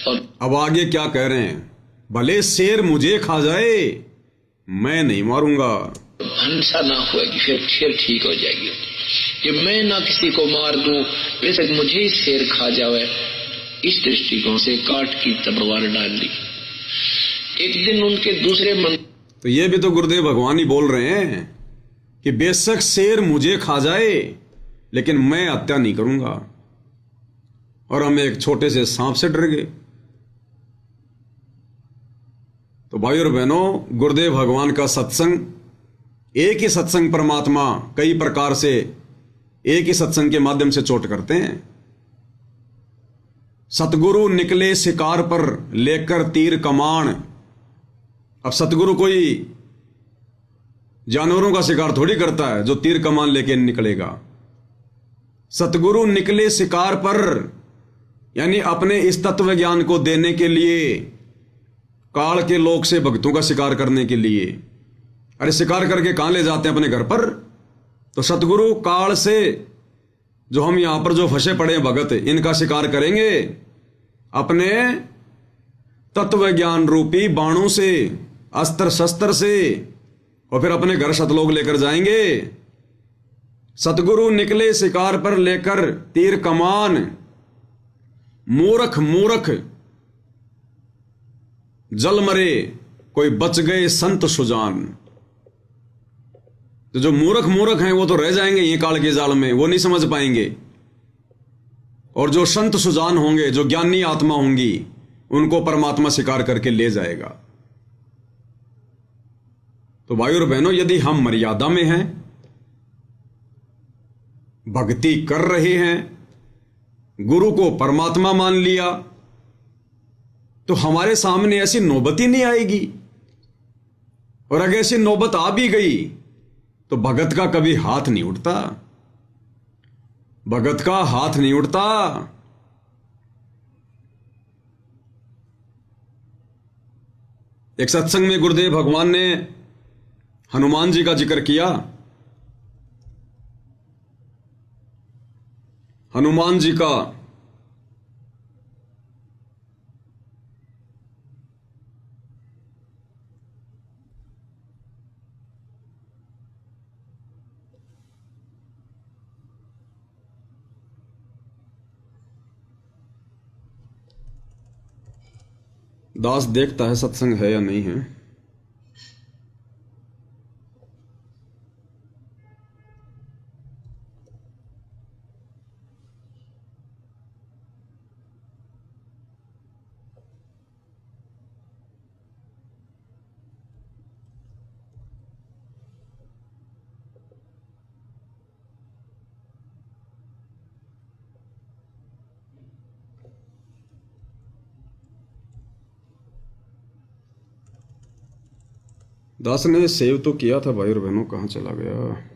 Speaker 2: और
Speaker 1: अब आगे क्या कह रहे हैं? भले शेर मुझे खा जाए मैं नहीं मारूंगा,
Speaker 2: हिंसा ना होगी, फिर ठीक हो जाएगी। कि मैं ना किसी को मार दूं, बेशक मुझे ही शेर खा जाए, इस दृष्टिकोण से काट की तलवार डाल दी। एक दिन उनके दूसरे मन,
Speaker 1: तो ये भी तो गुरुदेव भगवान ही बोल रहे हैं कि बेशक शेर मुझे खा जाए लेकिन मैं हत्या नहीं करूंगा। और हम एक छोटे से सांप से डर गए। तो भाई और बहनों, गुरुदेव भगवान का सत्संग, एक ही सत्संग परमात्मा कई प्रकार से एक ही सत्संग के माध्यम से चोट करते हैं। सतगुरु निकले शिकार पर लेकर तीर कमान। अब सतगुरु कोई जानवरों का शिकार थोड़ी करता है जो तीर कमान लेके निकलेगा। सतगुरु निकले शिकार पर, यानी अपने इस तत्व ज्ञान को देने के लिए, काल के लोक से भक्तों का शिकार करने के लिए। अरे शिकार करके कहां ले जाते हैं? अपने घर पर। तो सतगुरु काल से, जो हम यहां पर जो फंसे पड़े हैं भगत, इनका शिकार करेंगे अपने तत्व ज्ञान रूपी बाणों से, अस्त्र शस्त्र से, और फिर अपने घर सतलोक लेकर जाएंगे। सतगुरु निकले शिकार पर लेकर तीर कमान, मूर्ख मूर्ख जल मरे, कोई बच गए संत सुजान। तो जो मूर्ख मूर्ख हैं वो तो रह जाएंगे ये काल के जाल में, वो नहीं समझ पाएंगे। और जो संत सुजान होंगे, जो ज्ञानी आत्मा होंगी, उनको परमात्मा शिकार करके ले जाएगा। तो भाई और बहनों, यदि हम मर्यादा में हैं, भक्ति कर रहे हैं, गुरु को परमात्मा मान लिया, तो हमारे सामने ऐसी नौबत ही नहीं आएगी। और अगर ऐसी नौबत आ भी गई तो भगत का कभी हाथ नहीं उठता, भगत का हाथ नहीं उठता। एक सत्संग में गुरुदेव भगवान ने हनुमान जी का जिक्र किया। हनुमान जी का दास देखता है सत्संग है या नहीं है। दास ने सेव तो किया था भाई और बहनों, कहाँ चला गया।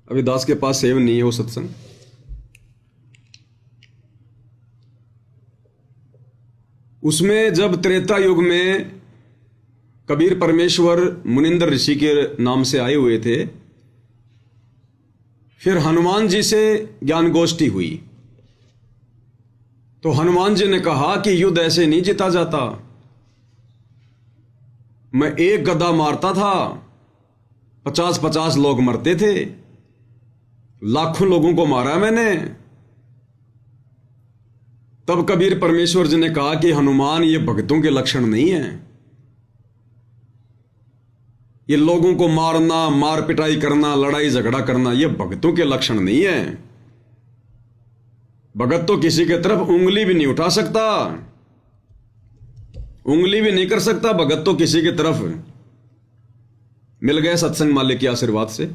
Speaker 1: अभी दास के पास सेव नहीं है वो सत्संग। उसमें जब त्रेता युग में कबीर परमेश्वर मुनिंदर ऋषि के नाम से आए हुए थे, फिर हनुमान जी से ज्ञान गोष्ठी हुई, तो हनुमान जी ने कहा कि युद्ध ऐसे नहीं जीता जाता। मैं एक गदा मारता था, 50-50 लोग मरते थे, लाखों लोगों को मारा मैंने। तब कबीर परमेश्वर जी ने कहा कि हनुमान, ये भक्तों के लक्षण नहीं है, ये लोगों को मारना, मार पिटाई करना, लड़ाई झगड़ा करना, ये भक्तों के लक्षण नहीं है। भगत तो किसी के तरफ उंगली भी नहीं उठा सकता, उंगली भी नहीं कर सकता भगत तो किसी की तरफ। मिल गए सत्संग मालिक के आशीर्वाद से।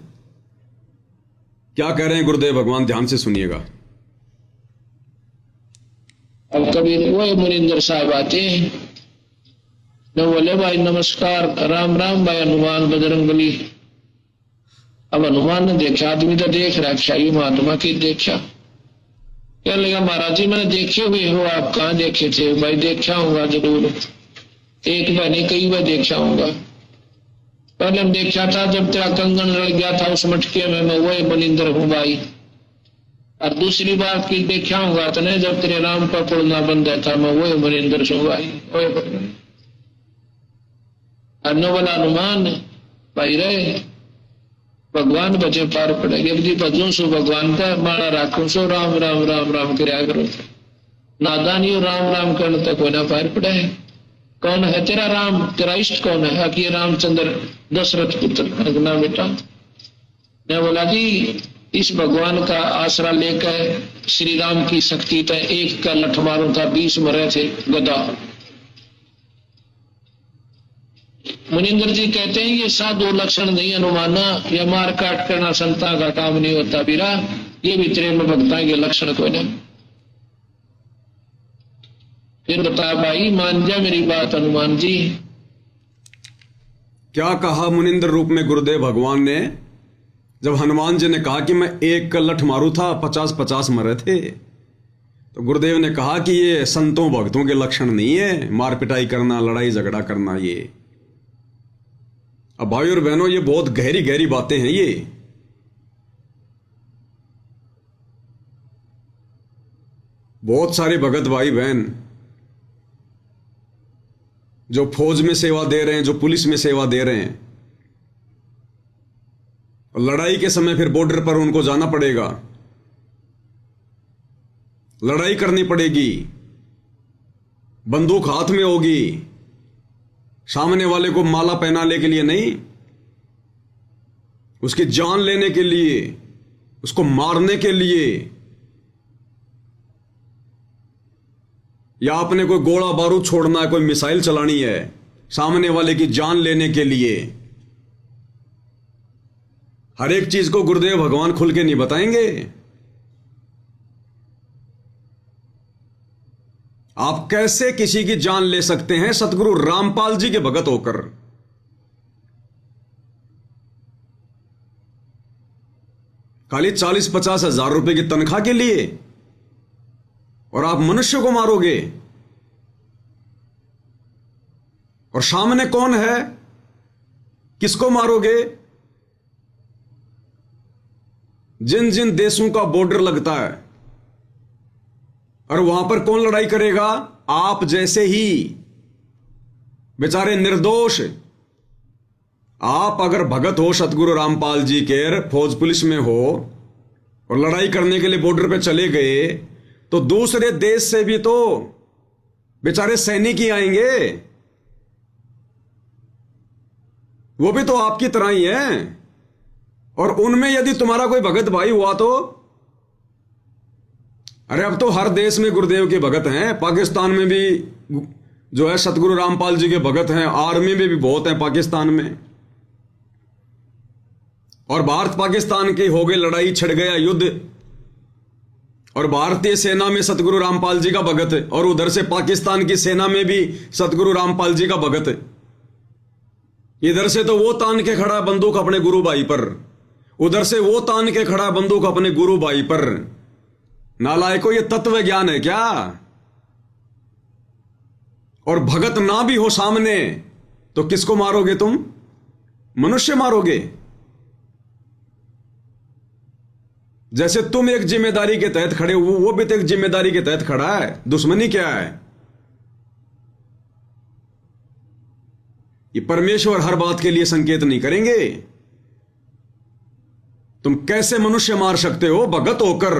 Speaker 1: क्या कह रहे हैं गुरुदेव भगवान, ध्यान से सुनिएगा।
Speaker 2: अब कबीर वो मुनिंदर साहब आते हैं, न बोले भाई नमस्कार, राम राम भाई हनुमान बजरंगबली। अब हनुमान ने देखा, आदमी तो देख रहा है, शाही महात्मा की देखा। क्या लगा, महाराज जी मैंने देखे हुए हो, आप कहाँ देखे थे? भाई देखा होगा जरूर, एक बार नहीं कई बार देखा होगा। पहले हम देखा था जब तेरा कंगन रल गया था उस मटके में, मैं वही मुनिंदर हूँ भाई। और दूसरी बात की देखा होगा तो नहीं, जब तेरे राम का पुड़ना बंद था, मैं वही मुनिंदर हूँ भाई। बोला हनुमान भाई रहे भगवान बचे पार पड़ेगे, जी भजू सो भगवान का माड़ा राखू सो, राम राम राम राम कराया करो। नादानी राम राम करने तक कोई ना पार पड़े। कौन है तेरा राम, तेरा इष्ट कौन है? कि रामचंद्र दशरथ पुत्र ना बेटा। मैं बोला जी इस भगवान का आसरा लेकर श्री राम की शक्ति तय एक का लठ मारो था, 20 मरे थे गदा। मुनिंदर जी कहते हैं ये साधु लक्षण नहीं हनुमाना, यह मार काट करना संता का काम नहीं होता बीरा, ये भी तेरे में भक्ता के लक्षण कोई नहीं। फिर बता भाई, मान जा मेरी बात हनुमान जी।
Speaker 1: क्या कहा मुनिंदर रूप में गुरुदेव भगवान ने जब हनुमान जी ने कहा कि मैं एक का लठ मारू था 50-50 मरे थे, तो गुरुदेव ने कहा कि ये संतों भक्तों के लक्षण नहीं है, मार पिटाई करना, लड़ाई झगड़ा करना। ये अब भाई और बहनों, ये बहुत गहरी गहरी बातें हैं। ये बहुत सारे भगत भाई बहन जो फौज में सेवा दे रहे हैं, जो पुलिस में सेवा दे रहे हैं, और लड़ाई के समय फिर बॉर्डर पर उनको जाना पड़ेगा, लड़ाई करनी पड़ेगी, बंदूक हाथ में होगी, सामने वाले को माला पहनाने के लिए नहीं, उसकी जान लेने के लिए, उसको मारने के लिए, या आपने कोई गोला बारूद छोड़ना है, कोई मिसाइल चलानी है सामने वाले की जान लेने के लिए। हर एक चीज को गुरुदेव भगवान खुल के नहीं बताएंगे। आप कैसे किसी की जान ले सकते हैं सतगुरु रामपाल जी के भगत होकर? खाली 40-50 हजार रुपए की तनख्वाह के लिए, और आप मनुष्य को मारोगे। और सामने कौन है, किसको मारोगे? जिन जिन देशों का बॉर्डर लगता है, और वहां पर कौन लड़ाई करेगा? आप जैसे ही बेचारे निर्दोष। आप अगर भगत हो सतगुरु रामपाल जी के, फौज पुलिस में हो और लड़ाई करने के लिए बॉर्डर पे चले गए, तो दूसरे देश से भी तो बेचारे सैनिक ही आएंगे, वो भी तो आपकी तरह ही हैं। और उनमें यदि तुम्हारा कोई भगत भाई हुआ तो, अरे अब तो हर देश में गुरुदेव के भगत हैं। पाकिस्तान में भी जो है सतगुरु रामपाल जी के भगत हैं, आर्मी में भी बहुत हैं पाकिस्तान में। और भारत पाकिस्तान की हो गई लड़ाई, छिड़ गया युद्ध, और भारतीय सेना में सतगुरु रामपाल जी का भगत, और उधर से पाकिस्तान की सेना में भी सतगुरु रामपाल जी का भगत। इधर से तो वो तान के खड़ा बंदूक अपने गुरु भाई पर, उधर से वो तान के खड़ा बंदूक अपने गुरु भाई पर। नालायको, ये तत्व ज्ञान है क्या? और भगत ना भी हो सामने तो किसको मारोगे तुम? मनुष्य मारोगे। जैसे तुम एक जिम्मेदारी के तहत खड़े हो, वो भी तो एक जिम्मेदारी के तहत खड़ा है। दुश्मनी क्या है? ये परमेश्वर हर बात के लिए संकेत नहीं करेंगे। तुम कैसे मनुष्य मार सकते हो भगत होकर?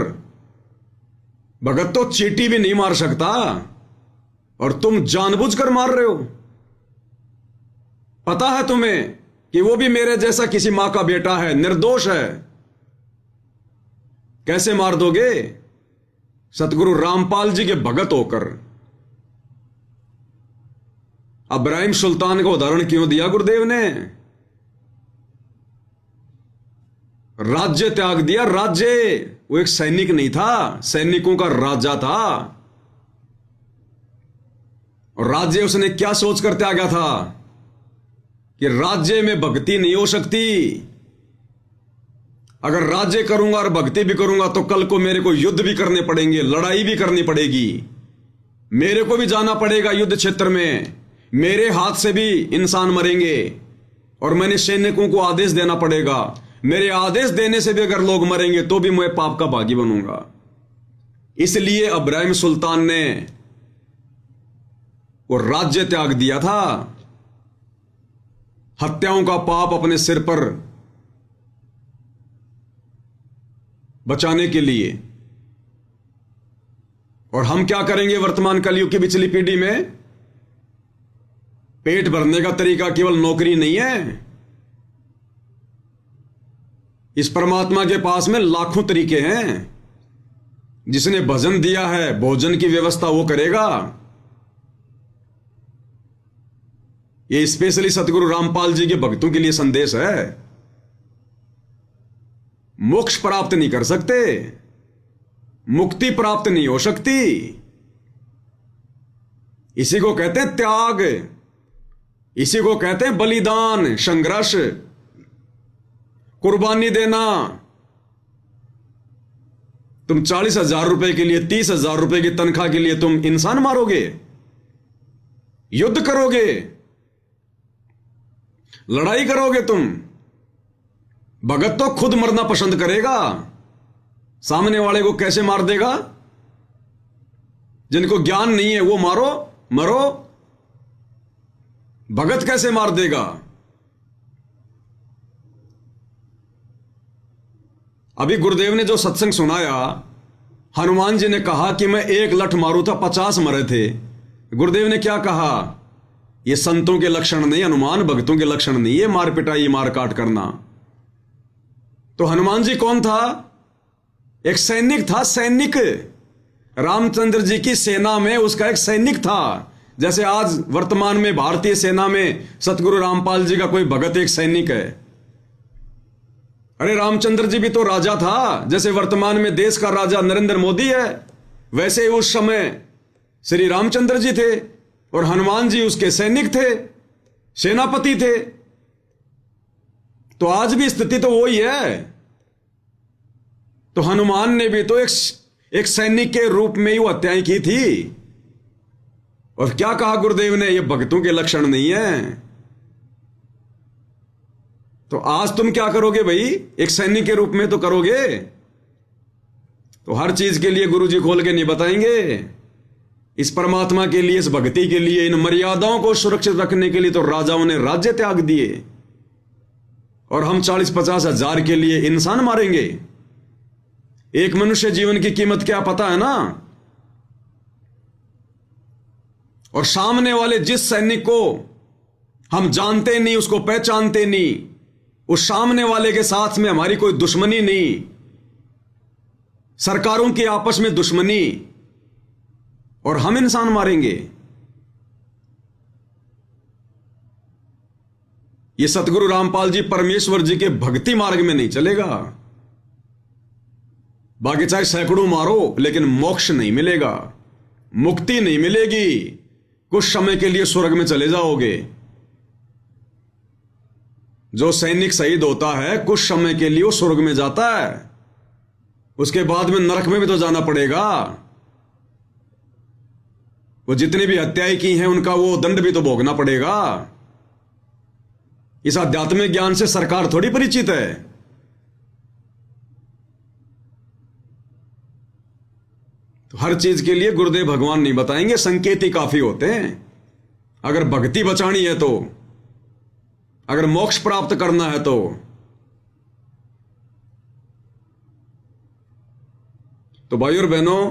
Speaker 1: भगत तो चींटी भी नहीं मार सकता, और तुम जानबूझकर मार रहे हो। पता है तुम्हें कि वो भी मेरे जैसा किसी मां का बेटा है, निर्दोष है। कैसे मार दोगे? सतगुरु रामपाल जी के भगत होकर। इब्राहिम सुल्तान का उदाहरण क्यों दिया गुरुदेव ने? राज्य त्याग दिया, राज्य। वो एक सैनिक नहीं था, सैनिकों का राजा था। और राज्य उसने क्या सोचकर त्यागा था कि राज्य में भक्ति नहीं हो सकती। अगर राज्य करूंगा और भक्ति भी करूंगा तो कल को मेरे को युद्ध भी करने पड़ेंगे, लड़ाई भी करनी पड़ेगी, मेरे को भी जाना पड़ेगा युद्ध क्षेत्र में, मेरे हाथ से भी इंसान मरेंगे, और मैंने सैनिकों को आदेश देना पड़ेगा। मेरे आदेश देने से भी अगर लोग मरेंगे तो भी मैं पाप का भागी बनूंगा। इसलिए इब्राहिम सुल्तान ने वो राज्य त्याग दिया था, हत्याओं का पाप अपने सिर पर बचाने के लिए। और हम क्या करेंगे वर्तमान कलयुग की पिछली पीढ़ी में? पेट भरने का तरीका केवल नौकरी नहीं है। इस परमात्मा के पास में लाखों तरीके हैं। जिसने भजन दिया है, भोजन की व्यवस्था वो करेगा। ये स्पेशली सतगुरु रामपाल जी के भक्तों के लिए संदेश है। मोक्ष प्राप्त नहीं कर सकते, मुक्ति प्राप्त नहीं हो सकती। इसी को कहते हैं त्याग, इसी को कहते हैं बलिदान, संघर्ष। कुर्बानी देना। तुम 40,000 रुपए के लिए, 30,000 रुपए की तनख्वाह के लिए तुम इंसान मारोगे, युद्ध करोगे, लड़ाई करोगे तुम। भगत तो खुद मरना पसंद करेगा, सामने वाले को कैसे मार देगा? जिनको ज्ञान नहीं है वो मारो, मरो। भगत कैसे मार देगा? अभी गुरुदेव ने जो सत्संग सुनाया, हनुमान जी ने कहा कि मैं 1 लठ मारू था 50 मरे थे। गुरुदेव ने क्या कहा? ये संतों के लक्षण नहीं, हनुमान भक्तों के लक्षण नहीं, ये मार पिटाई, मार काट करना। तो हनुमान जी कौन था? एक सैनिक था, सैनिक। रामचंद्र जी की सेना में उसका एक सैनिक था। जैसे आज वर्तमान में भारतीय सेना में सतगुरु रामपाल जी का कोई भगत एक सैनिक है। अरे रामचंद्र जी भी तो राजा था, जैसे वर्तमान में देश का राजा नरेंद्र मोदी है, वैसे ही उस समय श्री रामचंद्र जी थे और हनुमान जी उसके सैनिक थे, सेनापति थे। तो आज भी स्थिति तो वही है। तो हनुमान ने भी तो एक सैनिक के रूप में ही वो हत्याएं की थी। और क्या कहा गुरुदेव ने? ये भक्तों के लक्षण नहीं है। तो आज तुम क्या करोगे भाई? एक सैनिक के रूप में तो करोगे। तो हर चीज के लिए गुरु जी खोल के नहीं बताएंगे। इस परमात्मा के लिए, इस भक्ति के लिए, इन मर्यादाओं को सुरक्षित रखने के लिए तो राजाओं ने राज्य त्याग दिए, और हम 40-50 हजार के लिए इंसान मारेंगे। एक मनुष्य जीवन की कीमत क्या पता है ना? और सामने वाले जिस सैनिक को हम जानते नहीं, उसको पहचानते नहीं, उस सामने वाले के साथ में हमारी कोई दुश्मनी नहीं, सरकारों की आपस में दुश्मनी, और हम इंसान मारेंगे। ये सतगुरु रामपाल जी परमेश्वर जी के भक्ति मार्ग में नहीं चलेगा। बाकी चाहे सैकड़ों मारो, लेकिन मोक्ष नहीं मिलेगा, मुक्ति नहीं मिलेगी। कुछ समय के लिए स्वर्ग में चले जाओगे। जो सैनिक शहीद होता है कुछ समय के लिए वो स्वर्ग में जाता है, उसके बाद में नरक में भी तो जाना पड़ेगा। वो जितनी भी हत्याएं की हैं उनका वो दंड भी तो भोगना पड़ेगा। इस आध्यात्मिक ज्ञान से सरकार थोड़ी परिचित है। तो हर चीज के लिए गुरुदेव भगवान नहीं बताएंगे, संकेत ही काफी होते हैं। अगर भक्ति बचानी है तो, अगर मोक्ष प्राप्त करना है तो भाइयों और बहनों,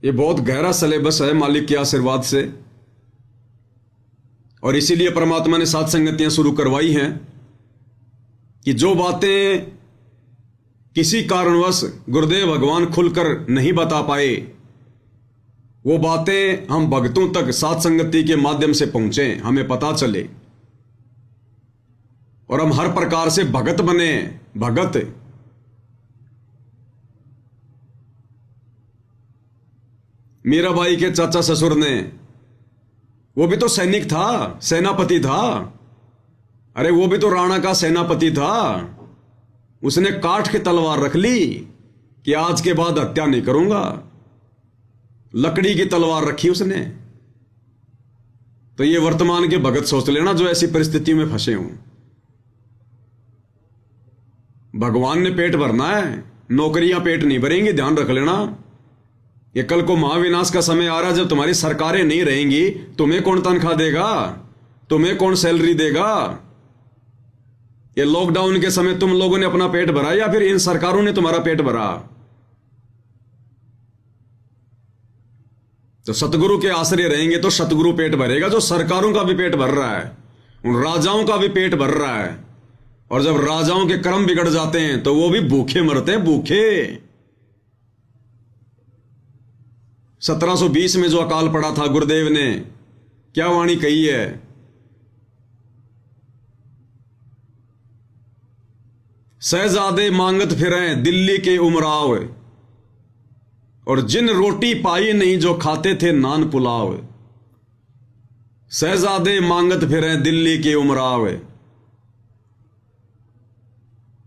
Speaker 1: ये बहुत गहरा सिलेबस है मालिक के आशीर्वाद से, और इसीलिए परमात्मा ने सात संगतियां शुरू करवाई हैं कि जो बातें किसी कारणवश गुरुदेव भगवान खुलकर नहीं बता पाए, वो बातें हम भक्तों तक सात संगति के माध्यम से पहुंचे, हमें पता चले, और हम हर प्रकार से भगत बने। भगत मीराबाई के चाचा ससुर ने, वो भी तो सैनिक था, सेनापति था। अरे वो भी तो राणा का सेनापति था। उसने काठ की तलवार रख ली कि आज के बाद हत्या नहीं करूंगा। लकड़ी की तलवार रखी उसने। तो ये वर्तमान के भगत सोच लेना जो ऐसी परिस्थिति में फंसे हों। भगवान ने पेट भरना है, नौकरियां पेट नहीं भरेंगी, ध्यान रख लेना। ये कल को महाविनाश का समय आ रहा है, जब तुम्हारी सरकारें नहीं रहेंगी, तुम्हें कौन तनख्वाह देगा? तुम्हें कौन सैलरी देगा? ये लॉकडाउन के समय तुम लोगों ने अपना पेट भरा या फिर इन सरकारों ने तुम्हारा पेट भरा? तो सतगुरु के आश्रय रहेंगे तो सतगुरु पेट भरेगा, जो सरकारों का भी पेट भर रहा है, उन राजाओं का भी पेट भर रहा है। और जब राजाओं के कर्म बिगड़ जाते हैं तो वो भी भूखे मरते हैं, भूखे। 1720 में जो अकाल पड़ा था, गुरुदेव ने क्या वाणी कही है? शहजादे मांगत फिरें दिल्ली के उमराव, और जिन रोटी पाई नहीं जो खाते थे नान पुलाव। शहजादे मांगत फिरें दिल्ली के उमराव,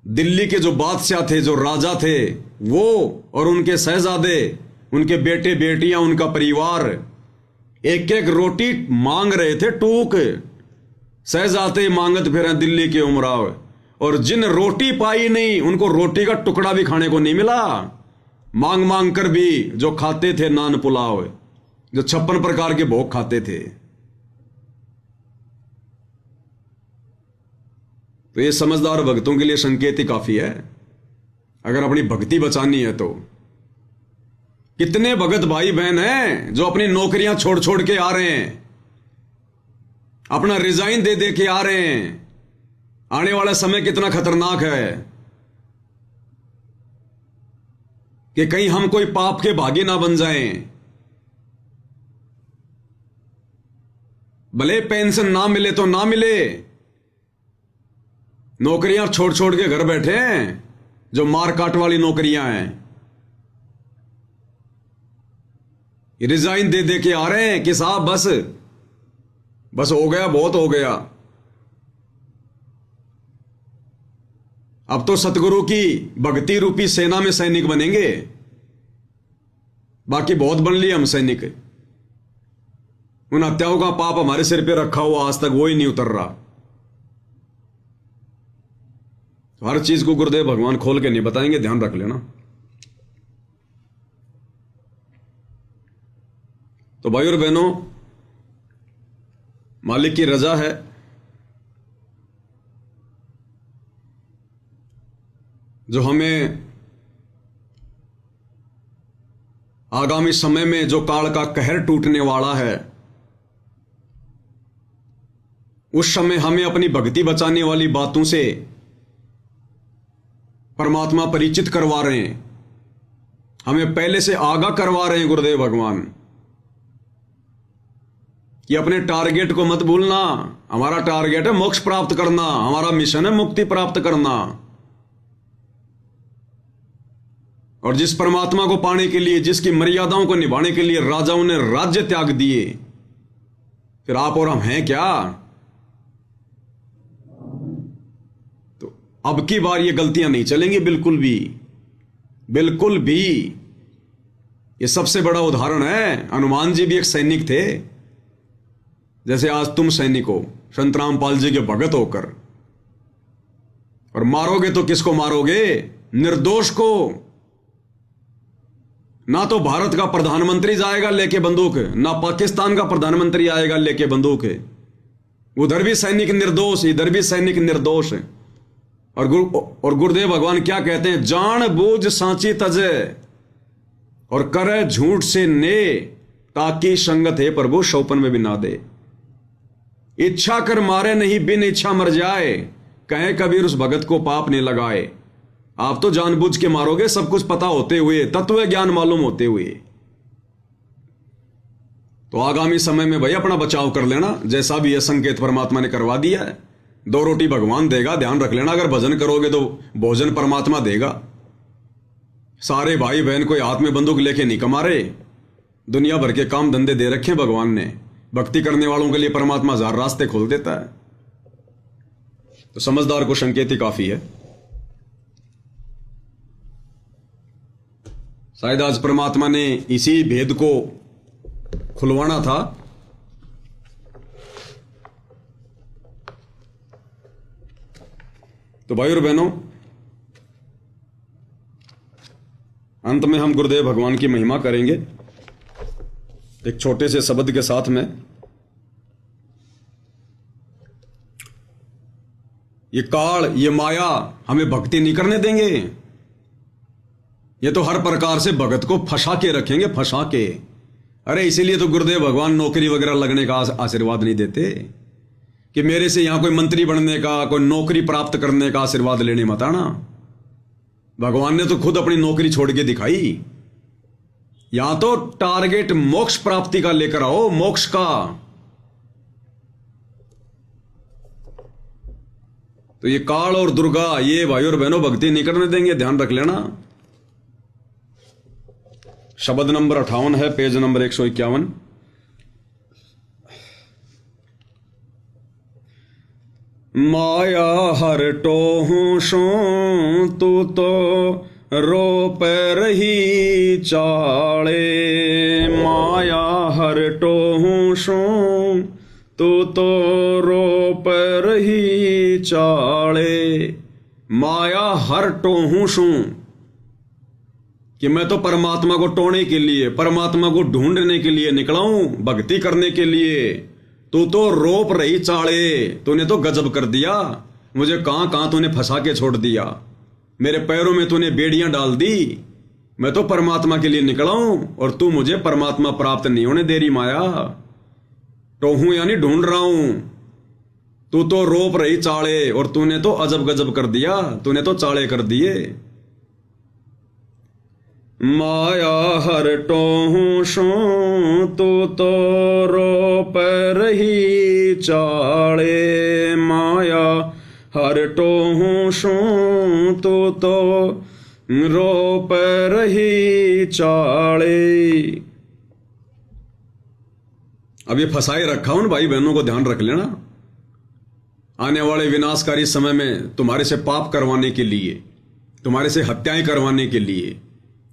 Speaker 1: दिल्ली के जो बादशाह थे, जो राजा थे, वो और उनके शहजादे, उनके बेटे बेटियां, उनका परिवार एक एक रोटी मांग रहे थे टूक। शहजादे मांगत फिर दिल्ली के उमराव, और जिन रोटी पाई नहीं उनको रोटी का टुकड़ा भी खाने को नहीं मिला। मांग मांग कर भी जो खाते थे नान पुलाव, जो 56 प्रकार के भोग खाते थे। तो ये समझदार भक्तों के लिए संकेत ही काफी है, अगर अपनी भक्ति बचानी है तो। कितने भगत भाई बहन हैं जो अपनी नौकरियां छोड़ छोड़ के आ रहे हैं, अपना रिजाइन दे दे के आ रहे हैं। आने वाला समय कितना खतरनाक है कि कहीं हम कोई पाप के भागी ना बन जाएं। भले पेंशन ना मिले तो ना मिले, नौकरियां छोड़ छोड़ के घर बैठे हैं, जो मार काट वाली नौकरियां हैं। रिजाइन दे दे के आ रहे हैं कि साहब बस बस हो गया, बहुत हो गया। अब तो सतगुरु की भक्ति रूपी सेना में सैनिक बनेंगे, बाकी बहुत बन लिए हम सैनिक। उन हत्याओं का पाप हमारे सिर पे रखा हुआ, आज तक वो ही नहीं उतर रहा। तो हर चीज को गुरुदेव भगवान खोल के नहीं बताएंगे, ध्यान रख लेना। तो भाई और बहनों, मालिक की रजा है, जो हमें आगामी समय में जो काल का कहर टूटने वाला है, उस समय हमें अपनी भक्ति बचाने वाली बातों से परमात्मा परिचित करवा रहे हैं, हमें पहले से आगाह करवा रहे हैं गुरुदेव भगवान कि अपने टारगेट को मत भूलना। हमारा टारगेट है मोक्ष प्राप्त करना, हमारा मिशन है मुक्ति प्राप्त करना। और जिस परमात्मा को पाने के लिए, जिसकी मर्यादाओं को निभाने के लिए राजाओं ने राज्य त्याग दिए, फिर आप और हम हैं क्या? तो अब की बार ये गलतियां नहीं चलेंगी, बिल्कुल भी, बिल्कुल भी। ये सबसे बड़ा उदाहरण है। हनुमान जी भी एक सैनिक थे, जैसे आज तुम सैनिक हो, संत रामपाल जी के भगत होकर। और मारोगे तो किसको मारोगे? निर्दोष को। ना तो भारत का प्रधानमंत्री जाएगा लेके बंदूक, ना पाकिस्तान का प्रधानमंत्री आएगा लेके बंदूक। उधर भी सैनिक निर्दोष, इधर भी सैनिक निर्दोष। और गुरुदेव भगवान क्या कहते हैं? जान बूझ सांची तजे और करे झूठ से ने, ताकि संगत है प्रभु शौपन में भी ना दे। इच्छा कर मारे नहीं, बिन इच्छा मर जाए, कहे कबीर उस भगत को पाप नहीं लगाए। आप तो जानबूझ के मारोगे, सब कुछ पता होते हुए, तत्व ज्ञान मालूम होते हुए। तो आगामी समय में भाई अपना बचाव कर लेना, जैसा भी यह संकेत परमात्मा ने करवा दिया है। 2 रोटी भगवान देगा, ध्यान रख लेना। अगर भजन करोगे तो भोजन परमात्मा देगा। सारे भाई बहन कोई हाथ में बंदूक लेके नहीं कमा रहे, दुनिया भर के काम धंधे दे रखे भगवान ने। भक्ति करने वालों के लिए परमात्मा हजार रास्ते खोल देता है। तो समझदार को संकेत ही काफी है। शायद आज परमात्मा ने इसी भेद को खुलवाना था। तो भाई और बहनों, अंत में हम गुरुदेव भगवान की महिमा करेंगे एक छोटे से शब्द के साथ में। ये काल, ये माया हमें भक्ति नहीं करने देंगे। ये तो हर प्रकार से भगत को फंसा के रखेंगे, फंसा के। अरे इसीलिए तो गुरुदेव भगवान नौकरी वगैरह लगने का आशीर्वाद नहीं देते कि मेरे से यहां कोई मंत्री बनने का, कोई नौकरी प्राप्त करने का आशीर्वाद लेने मत आना। भगवान ने तो खुद अपनी नौकरी छोड़ के दिखाई। यहां तो टारगेट मोक्ष प्राप्ति का लेकर आओ, मोक्ष का। तो ये काल और दुर्गा, ये भाई और बहनों भक्ति नहीं करने देंगे, ध्यान रख लेना। शब्द नंबर 58 है, पेज नंबर 151। माया हर टोहू सो तू तो रोप रही चाले। माया हर टोहू सो तू तो रोप रही चाले। माया हर टोहू सू कि मैं तो परमात्मा को टोने के लिए, परमात्मा को ढूंढने के लिए निकला हूं, भक्ति करने के लिए। तू तो रोप रही चाले, तूने तो गजब कर दिया। मुझे कहां कहां तूने फंसा के छोड़ दिया, मेरे पैरों में तूने बेड़ियां डाल दी। मैं तो परमात्मा के लिए निकला हूं और तू मुझे परमात्मा प्राप्त नहीं होने दे रही माया। टोहूं यानी ढूंढ रहा हूं, तू तो रोप रही चाले और तूने तो अजब गजब कर दिया, तूने तो चाले कर दिए। माया हर टोहू सो तू तो रोप रही चाले। माया हर टोहू सो तू तो रोप रही चाले। अब ये फंसाए रखा उन भाई बहनों को ध्यान रख लेना। आने वाले विनाशकारी समय में तुम्हारे से पाप करवाने के लिए, तुम्हारे से हत्याएं करवाने के लिए,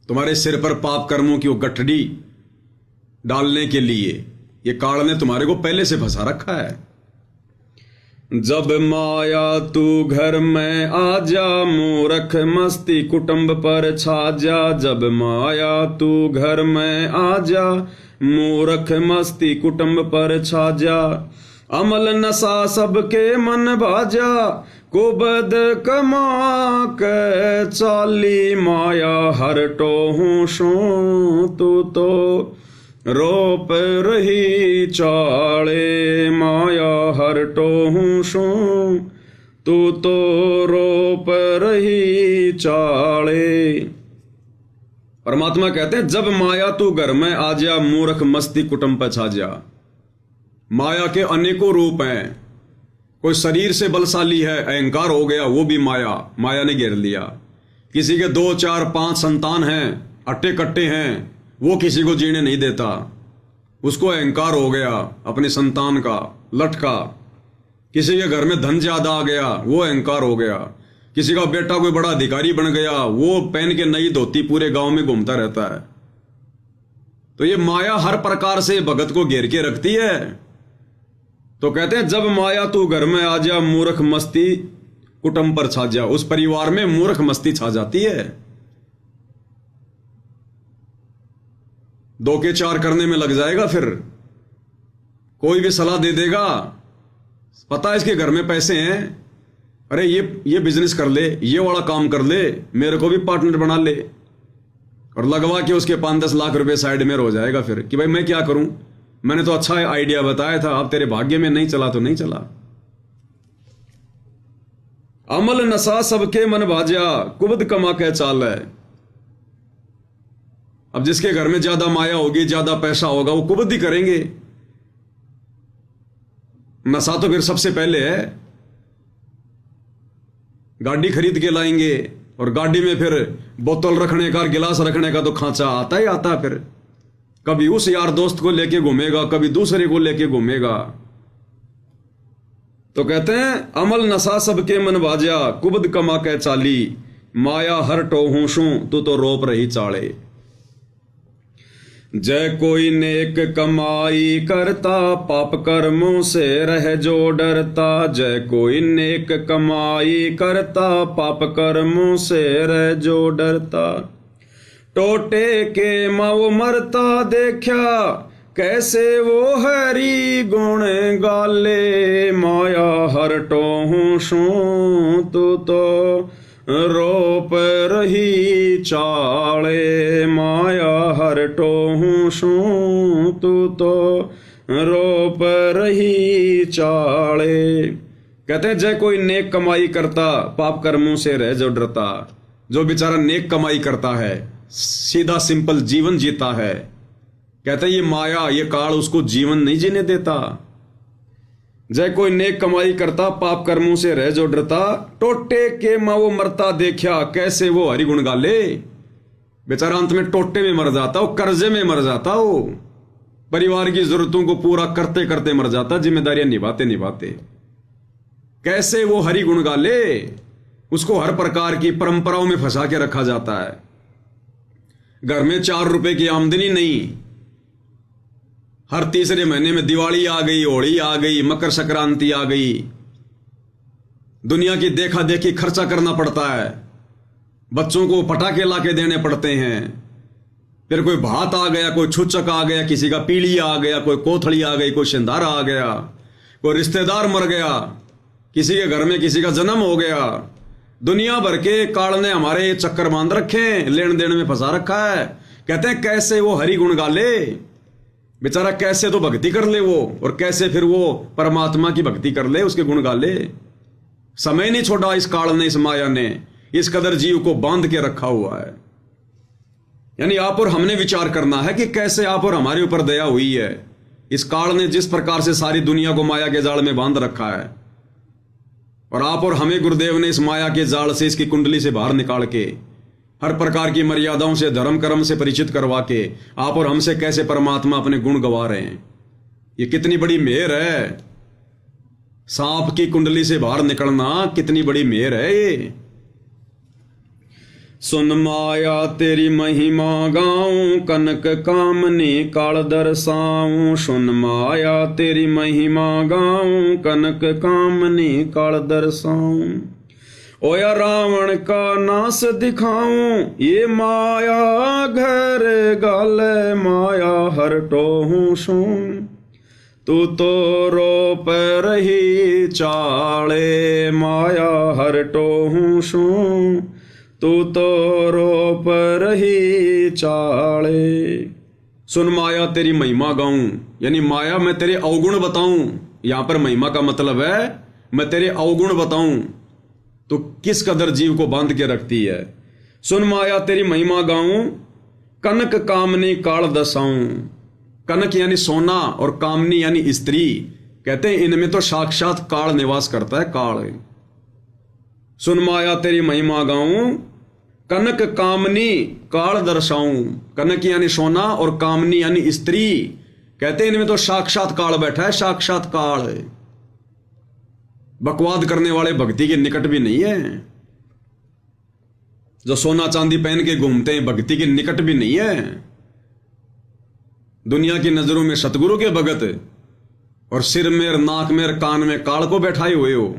Speaker 1: तुम्हारे सिर पर पाप कर्मों की वो गठड़ी डालने के लिए ये काल ने तुम्हारे को पहले से फंसा रखा है। जब माया तू घर में आ जा, मूर्ख मस्ती कुटुंब पर छा जा। जब माया तू घर में आ जा, मूर्ख मस्ती कुटुंब पर छा जा। अमल नशा सबके मन भाजा, कुबद कमा के चाली। माया हर टोहू सो तू तो रोप रही चाले। माया हर टोहू सो तू तो रोप रही चाले। परमात्मा कहते हैं जब माया तू घर में आ जा, मूर्ख मस्ती कुटुंब पर छा जा। माया के अनेकों रूप हैं। कोई शरीर से बलशाली है, अहंकार हो गया, वो भी माया, माया ने घेर लिया। किसी के 2, 4, 5 संतान हैं, अट्टे कट्टे हैं, वो किसी को जीने नहीं देता, उसको अहंकार हो गया अपने संतान का, लटका। किसी के घर में धन ज्यादा आ गया, वो अहंकार हो गया। किसी का बेटा कोई बड़ा अधिकारी बन गया, वो पहन के नई धोती पूरे गांव में घूमता रहता है। तो ये माया हर प्रकार से भगत को घेर के रखती है। तो कहते हैं जब माया तू घर में आ जा, मूर्ख मस्ती कुटुंब पर छा जा। उस परिवार में मूर्ख मस्ती छा जाती है, 2 के 4 करने में लग जाएगा। फिर कोई भी सलाह दे देगा, पता है इसके घर में पैसे हैं, अरे ये बिजनेस कर ले, ये वाला काम कर ले, मेरे को भी पार्टनर बना ले, और लगवा के उसके 5-10 लाख रुपए साइड में हो जाएगा। फिर कि भाई मैं क्या करूं, मैंने तो अच्छा आइडिया बताया था, अब तेरे भाग्य में नहीं चला तो नहीं चला। अमल नशा सबके मन भाजा, कुबद कमा के चाल है। अब जिसके घर में ज्यादा माया होगी, ज्यादा पैसा होगा, वो कुबद ही करेंगे। नशा तो फिर सबसे पहले है। गाड़ी खरीद के लाएंगे और गाड़ी में फिर बोतल रखने का, गिलास रखने का तो खांचा आता ही आता। फिर कभी उस यार दोस्त को लेके घूमेगा, कभी दूसरे को लेके घूमेगा। तो कहते हैं अमल नशा सबके मन भाजा, कुबद कमा के चाली। माया हर टोहू सू तू तो रोप रही चाले। जय कोई नेक कमाई करता, पाप कर्मों से रह जो डरता। जय कोई नेक कमाई करता, पाप कर्मों से रह जो डरता। टोटे के माओ मरता देखा, कैसे वो हरि गुण गाले। माया हर टोहू सू तू तो रोप रही चाले। माया हर टोहू सू तू तो रोप रही चाले। कहते हैं जय कोई नेक कमाई करता, पाप कर्मों से रह जो डरता। जो बेचारा नेक कमाई करता है, सीधा सिंपल जीवन जीता है, कहते हैं ये माया, ये काल उसको जीवन नहीं जीने देता। जय कोई नेक कमाई करता, पाप कर्मों से रह जो डरता। टोटे के माओ मरता देखा, कैसे वो हरिगुण गाले। बेचारा अंत में टोटे में मर जाता, वो कर्जे में मर जाता, वो परिवार की जरूरतों को पूरा करते करते मर जाता, जिम्मेदारियां निभाते निभाते। कैसे वो हरि गुण गाले, उसको हर प्रकार की परंपराओं में फंसा के रखा जाता है। घर में 4 रुपए की आमदनी नहीं, हर तीसरे महीने में दिवाली आ गई, होली आ गई, मकर संक्रांति आ गई, दुनिया की देखा देखी खर्चा करना पड़ता है, बच्चों को पटाखे लाके देने पड़ते हैं, फिर कोई भात आ गया, कोई छुच्चक आ गया, किसी का पीली आ गया, कोई कोथड़ी आ गई, कोई सिंधारा आ गया, कोई रिश्तेदार मर गया, किसी के घर में किसी का जन्म हो गया। दुनिया भर के काल ने हमारे चक्कर बांध रखे, लेन देन में फंसा रखा है। कहते हैं कैसे वो हरि गुण गाले, बेचारा कैसे तो भक्ति कर ले वो, और कैसे फिर वो परमात्मा की भक्ति कर ले, उसके गुण गाले। समय नहीं छोड़ा इस काल ने, इस माया ने इस कदर जीव को बांध के रखा हुआ है। यानी आप और हमने विचार करना है कि कैसे आप और हमारे ऊपर दया हुई है। इस काल ने जिस प्रकार से सारी दुनिया को माया के जाल में बांध रखा है, और आप और हमें गुरुदेव ने इस माया के जाल से, इसकी कुंडली से बाहर निकाल के, हर प्रकार की मर्यादाओं से, धर्म कर्म से परिचित करवा के आप और हमसे कैसे परमात्मा अपने गुण गवा रहे हैं। ये कितनी बड़ी मेहर है। सांप की कुंडली से बाहर निकलना कितनी बड़ी मेहर है ये। सुन माया तेरी महिमा गाऊं, कनक कामनी काल दर्शाऊं। सुन माया तेरी महिमा गाऊं, कनक कामनी काल दर्शाऊं। ओया रावण का नाश दिखाऊं, ये माया घर गाल माया हर टोहूं सूं। तू तो रोप रही चाले, माया हर टोहूं सूं। तू तो रोप रही चाले। सुन माया तेरी महिमा गाऊं, यानी माया मैं तेरे अवगुण बताऊं। यहां पर महिमा का मतलब है मैं तेरे अवगुण बताऊं, तो किस कदर जीव को बांध के रखती है। सुन माया तेरी महिमा गाऊं, कनक कामनी काल दसाऊं। कनक यानी सोना और कामनी यानी स्त्री। कहते हैं इनमें तो साक्षात काल निवास करता है, काल। सुन माया तेरी महिमा गाऊं, कनक कामनी काल दर्शाऊं। कनक यानी सोना और कामनी यानी स्त्री। कहते हैं इनमें तो साक्षात काल बैठा है, साक्षात काल। बकवाद करने वाले भक्ति के निकट भी नहीं है। जो सोना चांदी पहन के घूमते हैं भक्ति के निकट भी नहीं है। दुनिया की नजरों में सतगुरु के भगत, और सिर में और नाक में और कान में काल को बैठाए हुए हो।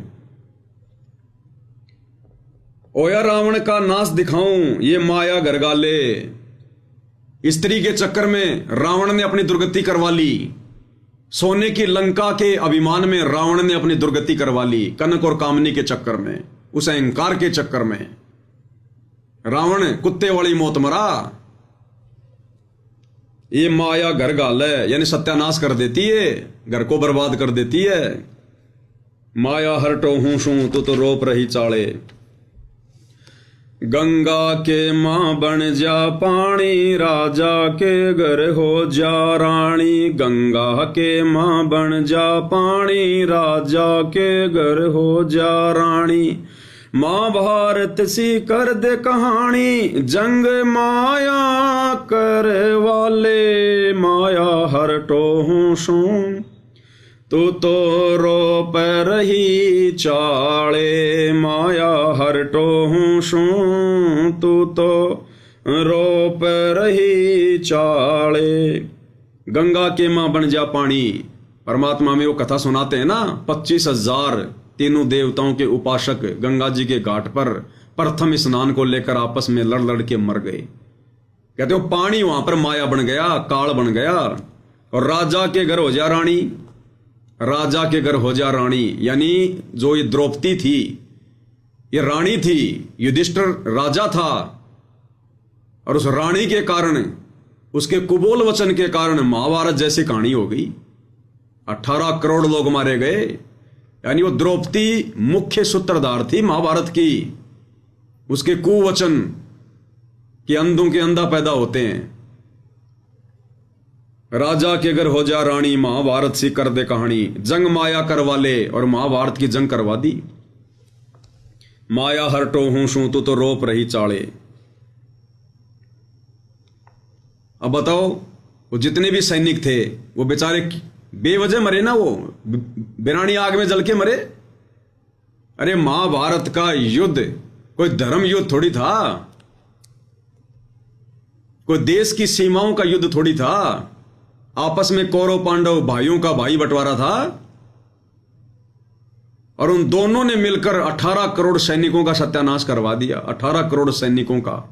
Speaker 1: ओया रावण का नाश दिखाऊं, ये माया घर गाले। स्त्री के चक्कर में रावण ने अपनी दुर्गति करवा ली। सोने की लंका के अभिमान में रावण ने अपनी दुर्गति करवा ली, कनक और कामनी के चक्कर में, उस अहंकार के चक्कर में। रावण कुत्ते वाली मौत मरा। ये माया घर गाले यानी सत्यानाश कर देती है, घर को बर्बाद कर देती है। माया हर टोहूं सूं, तू तो रोप रही चाले। गंगा के मां बन जा पानी, राजा के घर हो जा रानी। गंगा के मां बन जा पानी, राजा के घर हो जा रानी। महाभारत सी कर दे कहानी, जंग माया कर वाले। माया हर टोहूं सूं, तू तो रोप रही चाले। माया हर टोहूं सूं, तू तो रोप रही चाले। गंगा के मां बन जा पानी। परमात्मा में वो कथा सुनाते हैं ना, 25,000 तीनों देवताओं के उपासक गंगा जी के घाट पर प्रथम स्नान को लेकर आपस में लड़ लड़ के मर गए। कहते हो पानी वहां पर माया बन गया, काल बन गया। और राजा के घर हो जा रानी। राजा के घर हो जा रानी यानी जो ये द्रौपदी थी, ये रानी थी। युधिष्ठिर राजा था, और उस रानी के कारण, उसके कुबोल वचन के कारण महाभारत जैसी कहानी हो गई। 18 करोड़ लोग मारे गए। यानी वो द्रौपदी मुख्य सूत्रधार थी महाभारत की। उसके कुवचन के अंधों के अंधा पैदा होते हैं। राजा के घर हो जा रानी, महाभारत सी कर दे कहानी। जंग माया करवा ले, और महाभारत की जंग करवा दी। माया हर टोहूं सूं, तू तो रोप रही चाले। अब बताओ, वो जितने भी सैनिक थे वो बेचारे बेवजह मरे ना, वो बिरानी आग में जल के मरे। अरे महाभारत का युद्ध कोई धर्म युद्ध थोड़ी था, कोई देश की सीमाओं का युद्ध थोड़ी था। आपस में कौरव पांडव भाइयों का भाई बंटवारा था, और उन दोनों ने मिलकर 18 करोड़ सैनिकों का सत्यानाश करवा दिया। 18 करोड़ सैनिकों का।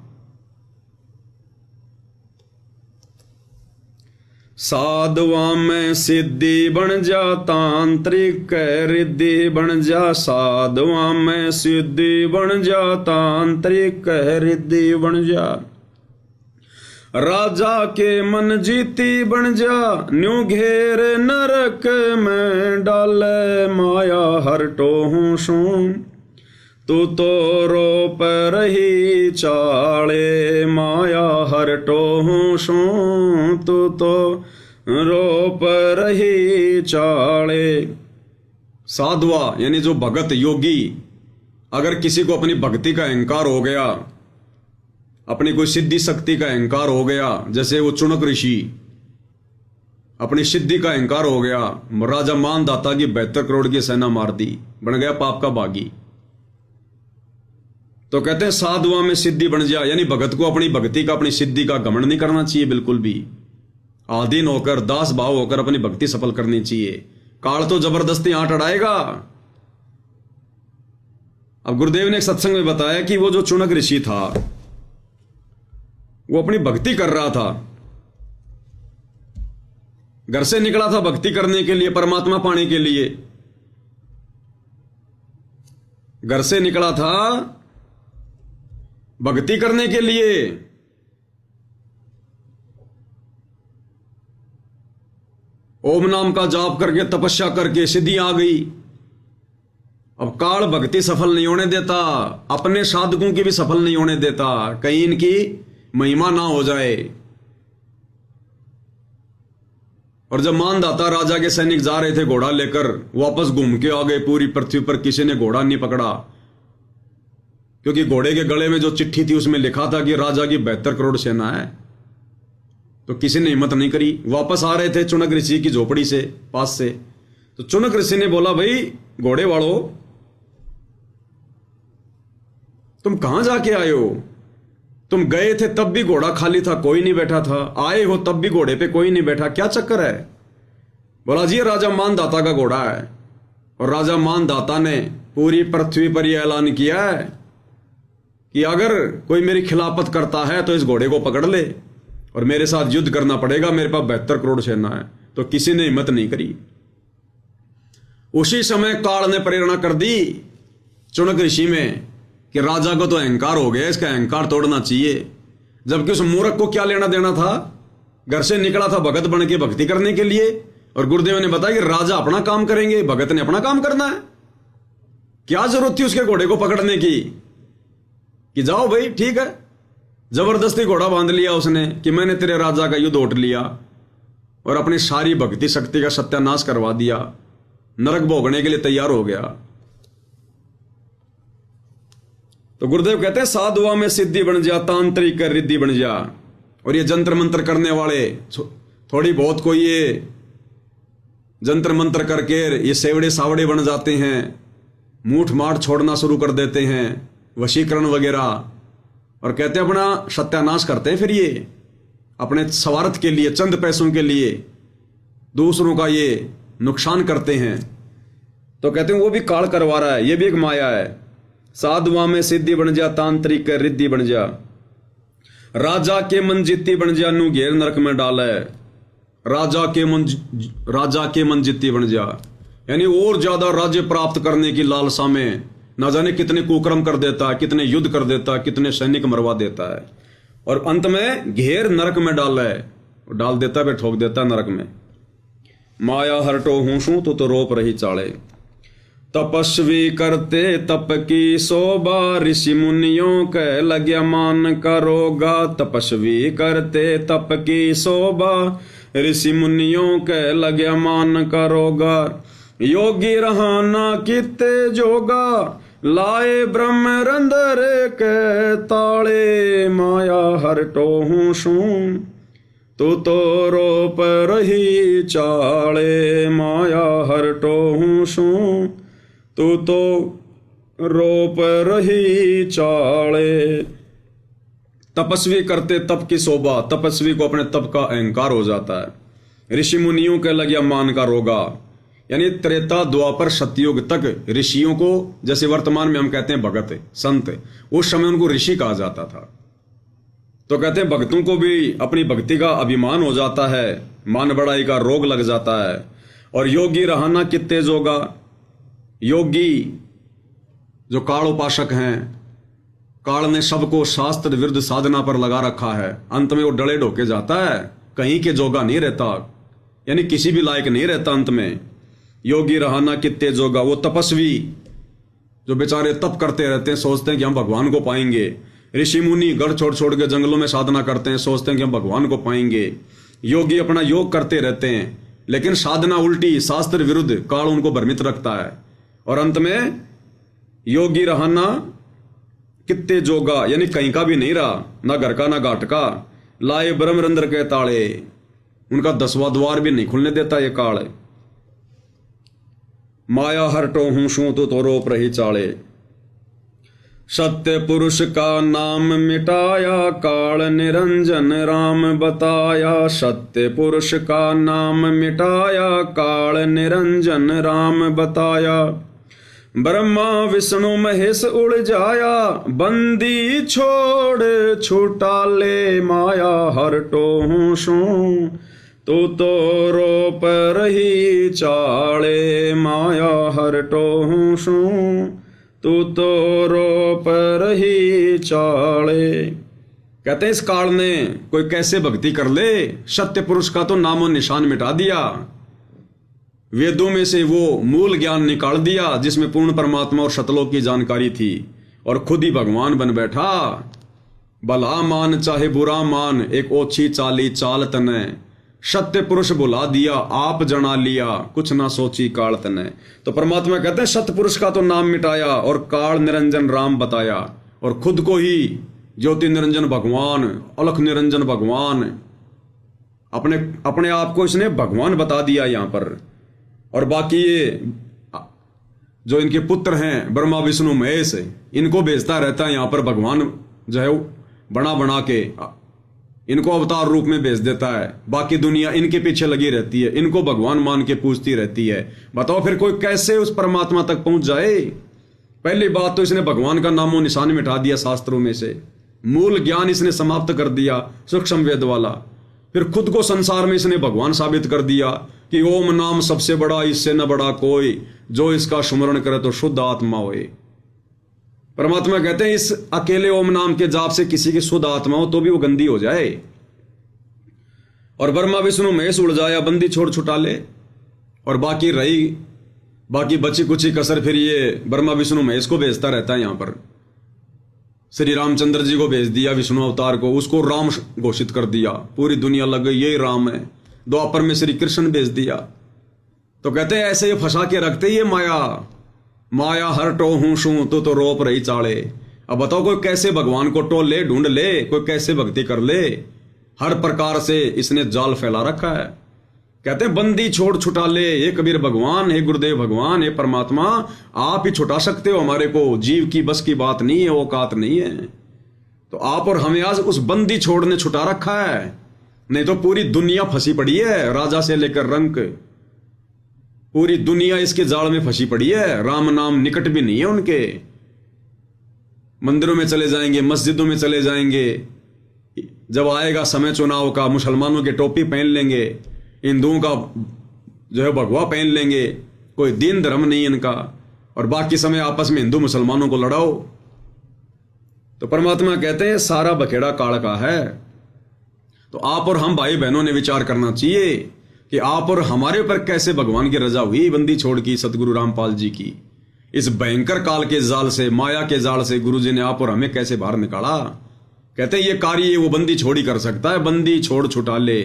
Speaker 1: साधुआ में सिद्धि बन जा, तांत्रिक रिद्धि बन जा। साधुआ में सिद्धि बन जा, तांत्रिक रिद्धि बन जा। राजा के मन जीती बन जा, न्यू घेर नरक में डाले। माया हरटो हूं सुन, तू तो रोप रही चाले। माया हरटो हूं सुन, तू तो रोप रही चाले। साधुआ यानी जो भगत योगी, अगर किसी को अपनी भक्ति का अहंकार हो गया, अपनी कोई सिद्धि शक्ति का अहंकार हो गया, जैसे वो चुनक ऋषि, अपनी सिद्धि का अहंकार हो गया, राजा मानदाता की 72 करोड़ की सेना मार दी, बन गया पाप का बागी। तो कहते हैं साधुआ में सिद्धि बन जा, यानी भगत को अपनी भक्ति का, अपनी सिद्धि का घमंड नहीं करना चाहिए बिल्कुल भी। आधीन होकर, दास भाव होकर अपनी भक्ति सफल करनी चाहिए। काल तो जबरदस्ती हाथ अड़ाएगा। अब गुरुदेव ने एक सत्संग में बताया कि वो जो चुनक ऋषि था, वो अपनी भक्ति कर रहा था, घर से निकला था भक्ति करने के लिए, परमात्मा पाने के लिए। घर से निकला था भक्ति करने के लिए। ओम नाम का जाप करके, तपस्या करके सिद्धि आ गई। अब काल भक्ति सफल नहीं होने देता, अपने साधकों की भी सफल नहीं होने देता, कहीं इनकी महिमा ना हो जाए। और जब मानदाता राजा के सैनिक जा रहे थे घोड़ा लेकर, वापस घूम के आ गए, पूरी पृथ्वी पर किसी ने घोड़ा नहीं पकड़ा, क्योंकि घोड़े के गले में जो चिट्ठी थी उसमें लिखा था कि राजा की 72 करोड़ सेना है। तो किसी ने हिम्मत नहीं करी। वापस आ रहे थे चुनक ऋषि की झोपड़ी से, पास से। तो चुनक ऋषि ने बोला, भाई घोड़े वालों, तुम कहां जाके आए हो? तुम गए थे तब भी घोड़ा खाली था, कोई नहीं बैठा था। आए हो तब भी घोड़े पे कोई नहीं बैठा, क्या चक्कर है? बोला जी, राजा मानदाता का घोड़ा है, और राजा मानदाता ने पूरी पृथ्वी पर यह ऐलान किया है कि अगर कोई मेरी खिलाफत करता है तो इस घोड़े को पकड़ ले, और मेरे साथ युद्ध करना पड़ेगा। मेरे पास 72 करोड़ सेना है। तो किसी ने हिम्मत नहीं करी। उसी समय काल ने प्रेरणा कर दी चुनक ऋषि में कि राजा को तो अहंकार हो गया, इसका अहंकार तोड़ना चाहिए। जबकि उस मूर्ख को क्या लेना देना था? घर से निकला था भगत बन के भक्ति करने के लिए, और गुरुदेव ने बताया कि राजा अपना काम करेंगे, भगत ने अपना काम करना है। क्या जरूरत थी उसके घोड़े को पकड़ने की कि जाओ भाई ठीक है। जबरदस्ती घोड़ा बांध लिया उसने कि मैंने तेरे राजा का युद्ध उठ लिया, और अपनी सारी भक्ति शक्ति का सत्यानाश करवा दिया, नरक भोगने के लिए तैयार हो गया। तो गुरुदेव कहते हैं साधुआ में सिद्धि बन जा, तांत्रिक रिद्धि बन जा। और ये जंत्र मंत्र करने वाले, थोड़ी बहुत कोई ये जंत्र मंत्र करके ये सेवड़े सावड़े बन जाते हैं, मूठ माठ छोड़ना शुरू कर देते हैं, वशीकरण वगैरह, और कहते हैं अपना सत्यानाश करते हैं। फिर ये अपने स्वार्थ के लिए, चंद पैसों के लिए दूसरों का ये नुकसान करते हैं। तो कहते हैं वो भी काल करवा रहा है, ये भी एक माया है। साधुआ में सिद्धि बन जा, तांत्रिक रिद्धि बन जा। राजा के मन जित्ती बन जा, नू घेर नरक में डाले। राजा के मन जित्ती बन जा, यानी और ज्यादा राज्य प्राप्त करने की लालसा में ना जाने कितने कुकर्म कर देता है, कितने युद्ध कर देता है, कितने सैनिक मरवा देता है, और अंत में घेर नरक में डाल देता है, ठोक देता है नरक में। माया हरटो हूसू तो रोप रही चाले। तपस्वी करते तप की शोभा, ऋषि मुनियों के लग्या मान करोगा। तपस्वी करते तप की शोभा, ऋषि मुनियों के लग्या मान करोगा। योगी रहाना किते जोगा, लाए ब्रह्म रंदर के ताले। माया हरटो हूसू तो रोप रही चाले। माया हरटो हूसू तो रोप रही चाले। तपस्वी करते तप की शोभा, तपस्वी को अपने तप का अहंकार हो जाता है। ऋषि मुनियों के लगिया मान का रोगा, यानी त्रेता द्वापर सतयुग तक ऋषियों को, जैसे वर्तमान में हम कहते हैं भगत संत, उस समय उनको ऋषि कहा जाता था। तो कहते हैं भक्तों को भी अपनी भक्ति का अभिमान हो जाता है, मान बड़ाई का रोग लग जाता है। और योगी रहना कितने जोगा, योगी जो काल उपासक हैं, काल ने सबको शास्त्र विरुद्ध साधना पर लगा रखा है, अंत में वो डले ढोके जाता है, कहीं के जोगा नहीं रहता, यानी किसी भी लायक नहीं रहता अंत में। योगी रहना कितने जोगा, वो तपस्वी जो बेचारे तप करते रहते हैं, सोचते हैं कि हम भगवान को पाएंगे। ऋषि मुनि घर छोड़ छोड़ के जंगलों में साधना करते हैं, सोचते हैं कि हम भगवान को पाएंगे। योगी अपना योग करते रहते हैं, लेकिन साधना उल्टी शास्त्र विरुद्ध, काल उनको भ्रमित रखता है। और अंत में योगी रहना कितने जोगा, यानी कहीं का भी नहीं रहा, ना घर का ना घाट का। लाए ब्रह्मरंध्र के ताले, उनका 10वां द्वार भी नहीं खुलने देता ये काल। माया हरटो हूं शू तो रोप रही चाले। सत्य पुरुष का नाम मिटाया, काल निरंजन राम बताया। सत्य पुरुष का नाम मिटाया, काल निरंजन राम बताया। ब्रह्मा विष्णु महेश उड़ जाया, बंदी छोड़ छूटा ले माया। हरटो हूं शू तो रोप रही चाले, माया हरटो हूं शू तो रोप रही चाले। कहते हैं इस काल ने कोई कैसे भक्ति कर ले, सत्य पुरुष का तो नामो निशान मिटा दिया। वेदों में से वो मूल ज्ञान निकाल दिया जिसमें पूर्ण परमात्मा और सतलोक की जानकारी थी, और खुद ही भगवान बन बैठा। भला मान चाहे बुरा मान, एक ओछी चाली चाल तने। सत्य पुरुष बुला दिया, आप जना लिया, कुछ ना सोची काल तने। तो परमात्मा कहते हैं सत्य पुरुष का तो नाम मिटाया और काल निरंजन राम बताया, और खुद को ही ज्योति निरंजन भगवान, अलख निरंजन भगवान, अपने आप को इसने भगवान बता दिया यहां पर। और बाकी ये जो इनके पुत्र हैं ब्रह्मा विष्णु महेश, इनको भेजता रहता है यहां पर भगवान, जो है बना बना के इनको अवतार रूप में भेज देता है। बाकी दुनिया इनके पीछे लगी रहती है, इनको भगवान मान के पूजती रहती है। बताओ फिर कोई कैसे उस परमात्मा तक पहुंच जाए। पहली बात तो इसने भगवान का नामो निशान मिटा दिया शास्त्रों में से, मूल ज्ञान इसने समाप्त कर दिया सूक्ष्म वेद वाला। फिर खुद को संसार में इसने भगवान साबित कर दिया कि ओम नाम सबसे बड़ा, इससे न बड़ा कोई, जो इसका सुमरण करे तो शुद्ध आत्मा होए। परमात्मा कहते हैं इस अकेले ओम नाम के जाप से किसी की शुद्ध आत्मा हो तो भी वो गंदी हो जाए। और ब्रह्मा विष्णु महेश उड़ जाया, बंदी छोड़ छुटा ले, और बाकी बची कुची कसर फिर ये ब्रह्मा विष्णु महेश को भेजता रहता है। यहां पर श्री रामचंद्र जी को भेज दिया, विष्णु अवतार को, उसको राम घोषित कर दिया, पूरी दुनिया लग गई यही राम है। द्वापर में श्री कृष्ण भेज दिया। तो कहते हैं ऐसे ये फंसा के रखते ही ये माया हर टो हूं शू तो रोप रही चाले। अब बताओ कोई कैसे भगवान को टोल ले, ढूंढ ले, कोई कैसे भक्ति कर ले। हर प्रकार से इसने जाल फैला रखा है। कहते हैं बंदी छोड़ छुटा ले, हे कबीर भगवान, हे गुरुदेव भगवान, हे परमात्मा, आप ही छुटा सकते हो हमारे को, जीव की बस की बात नहीं है, औकात नहीं है। तो आप और हमें आज उस बंदी छोड़ ने छुटा रखा है, नहीं तो पूरी दुनिया फंसी पड़ी है, राजा से लेकर रंक, पूरी दुनिया इसके जाल में फंसी पड़ी है। राम नाम निकट भी नहीं है उनके। मंदिरों में चले जाएंगे, मस्जिदों में चले जाएंगे, जब आएगा समय चुनाव का मुसलमानों के टोपी पहन लेंगे, हिंदुओं का जो है भगवा पहन लेंगे, कोई दीन धर्म नहीं इनका, और बाकी समय आपस में हिंदू मुसलमानों को लड़ाओ। तो परमात्मा कहते हैं सारा बखेड़ा काल का है। तो आप और हम भाई बहनों ने विचार करना चाहिए कि आप और हमारे ऊपर कैसे भगवान की रजा हुई बंदी छोड़ की, सतगुरु रामपाल जी की। इस भयंकर काल के जाल से, माया के जाल से गुरु जी ने आप और हमें कैसे बाहर निकाला। कहते हैं ये कार्य वो बंदी छोड़ ही कर सकता है, बंदी छोड़ छुटा ले।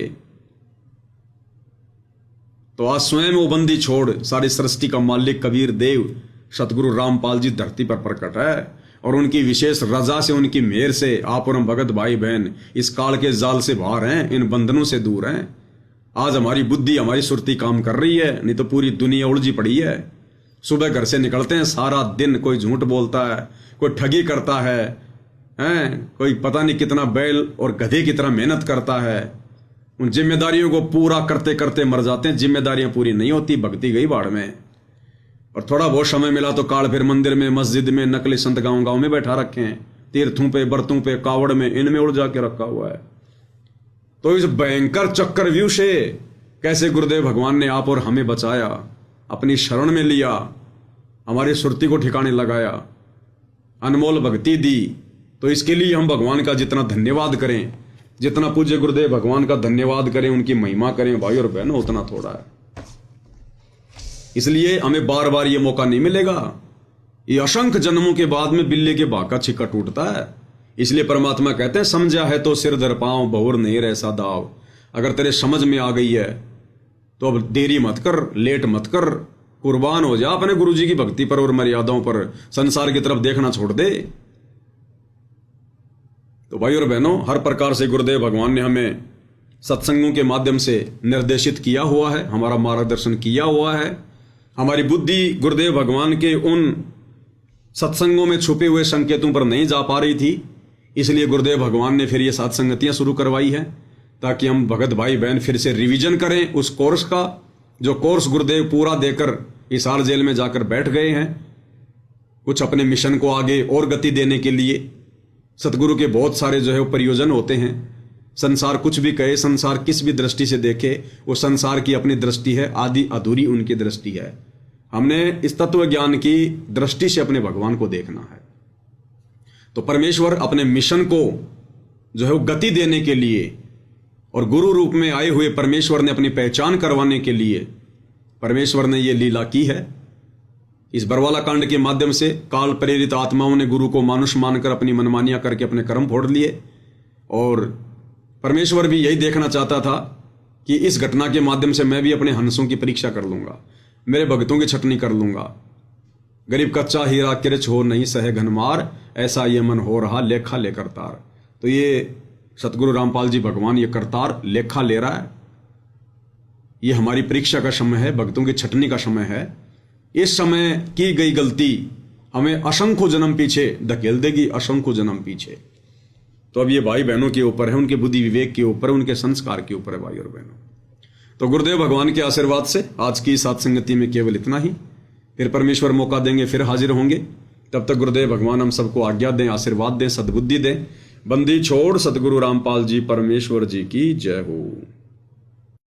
Speaker 1: तो आज स्वयं वो बंदी छोड़ सारी सृष्टि का मालिक कबीर देव सतगुरु रामपाल जी धरती पर प्रकट है, और उनकी विशेष रजा से, उनकी मेहर से आप और हम भगत भाई बहन इस काल के जाल से बाहर हैं, इन बंधनों से दूर हैं। आज हमारी बुद्धि, हमारी सुरती काम कर रही है, नहीं तो पूरी दुनिया उलझी पड़ी है। सुबह घर से निकलते हैं, सारा दिन कोई झूठ बोलता है, कोई ठगी करता है, कोई पता नहीं कितना बैल और गधे की तरह मेहनत करता है। उन जिम्मेदारियों को पूरा करते करते मर जाते हैं। जिम्मेदारियां पूरी नहीं होती, भक्ति गई बाढ़ में। और थोड़ा बहुत समय मिला तो काल फिर मंदिर में, मस्जिद में, नकली संत गांव गांव में बैठा रखे हैं, तीर्थों पे, बर्तों पे, कावड़ में, इनमें उलझा के रखा हुआ है। तो इस भयंकर चक्रव्यूह से कैसे गुरुदेव भगवान ने आप और हमें बचाया, अपनी शरण में लिया, हमारी सुरती को ठिकाने लगाया, अनमोल भक्ति दी। तो इसके लिए हम भगवान का जितना धन्यवाद करें, जितना पूज्य गुरुदेव भगवान का धन्यवाद करें, उनकी महिमा करें भाई और बहनों, उतना थोड़ा है। इसलिए हमें बार बार ये मौका नहीं मिलेगा। ये असंख्य जन्मों के बाद में बिल्ली के भाग का छिक्का टूटता है। इसलिए परमात्मा कहते हैं, समझा है तो सिर धर पांव, बहुर नहीं ऐसा दाव। अगर तेरे समझ में आ गई है तो अब देरी मत कर, लेट मत कर, कुर्बान हो जा अपने गुरु जी की भक्ति पर और मर्यादाओं पर। संसार की तरफ देखना छोड़ दे। तो भाई और बहनों, हर प्रकार से गुरुदेव भगवान ने हमें सत्संगों के माध्यम से निर्देशित किया हुआ है, हमारा मार्गदर्शन किया हुआ है। हमारी बुद्धि गुरुदेव भगवान के उन सत्संगों में छुपे हुए संकेतों पर नहीं जा पा रही थी। इसलिए गुरुदेव भगवान ने फिर ये सत्संगतियां शुरू करवाई है, ताकि हम भगत भाई बहन फिर से रिवीजन करें उस कोर्स का, जो कोर्स गुरुदेव पूरा देकर हिसार जेल में जाकर बैठ गए हैं, कुछ अपने मिशन को आगे और गति देने के लिए। सतगुरु के बहुत सारे जो है वो प्रयोजन होते हैं। संसार कुछ भी कहे, संसार किस भी दृष्टि से देखे, वो संसार की अपनी दृष्टि है, आदि अधूरी उनकी दृष्टि है। हमने इस तत्व ज्ञान की दृष्टि से अपने भगवान को देखना है। तो परमेश्वर अपने मिशन को जो है वो गति देने के लिए और गुरु रूप में आए हुए परमेश्वर ने अपनी पहचान करवाने के लिए परमेश्वर ने ये लीला की है। इस बरवाला कांड के माध्यम से काल प्रेरित आत्माओं ने गुरु को मानुष मानकर अपनी मनमानियां करके अपने कर्म फोड़ लिए। और परमेश्वर भी यही देखना चाहता था कि इस घटना के माध्यम से मैं भी अपने हंसों की परीक्षा कर लूंगा, मेरे भक्तों की छटनी कर लूंगा। गरीब कच्चा हीरा किरच हो नहीं सहे घनमार, ऐसा ये मन हो रहा लेखा लेकर तार। तो ये सतगुरु रामपाल जी भगवान ये करतार लेखा ले रहा है। ये हमारी परीक्षा का समय है, भक्तों की छटनी का समय है। इस समय की गई गलती हमें असंख्य जन्म पीछे धकेल देगी, असंख्य जन्म पीछे। तो अब ये भाई बहनों के ऊपर है, उनके बुद्धि विवेक के ऊपर, उनके संस्कार के ऊपर है भाई और बहनों। तो गुरुदेव भगवान के आशीर्वाद से आज की सत्संगति में केवल इतना ही। फिर परमेश्वर मौका देंगे, फिर हाजिर होंगे। तब तक गुरुदेव भगवान हम सबको आज्ञा दें, आशीर्वाद दें, सद्बुद्धि दें। बंदी छोड़ सतगुरु रामपाल जी परमेश्वर जी की जय हो।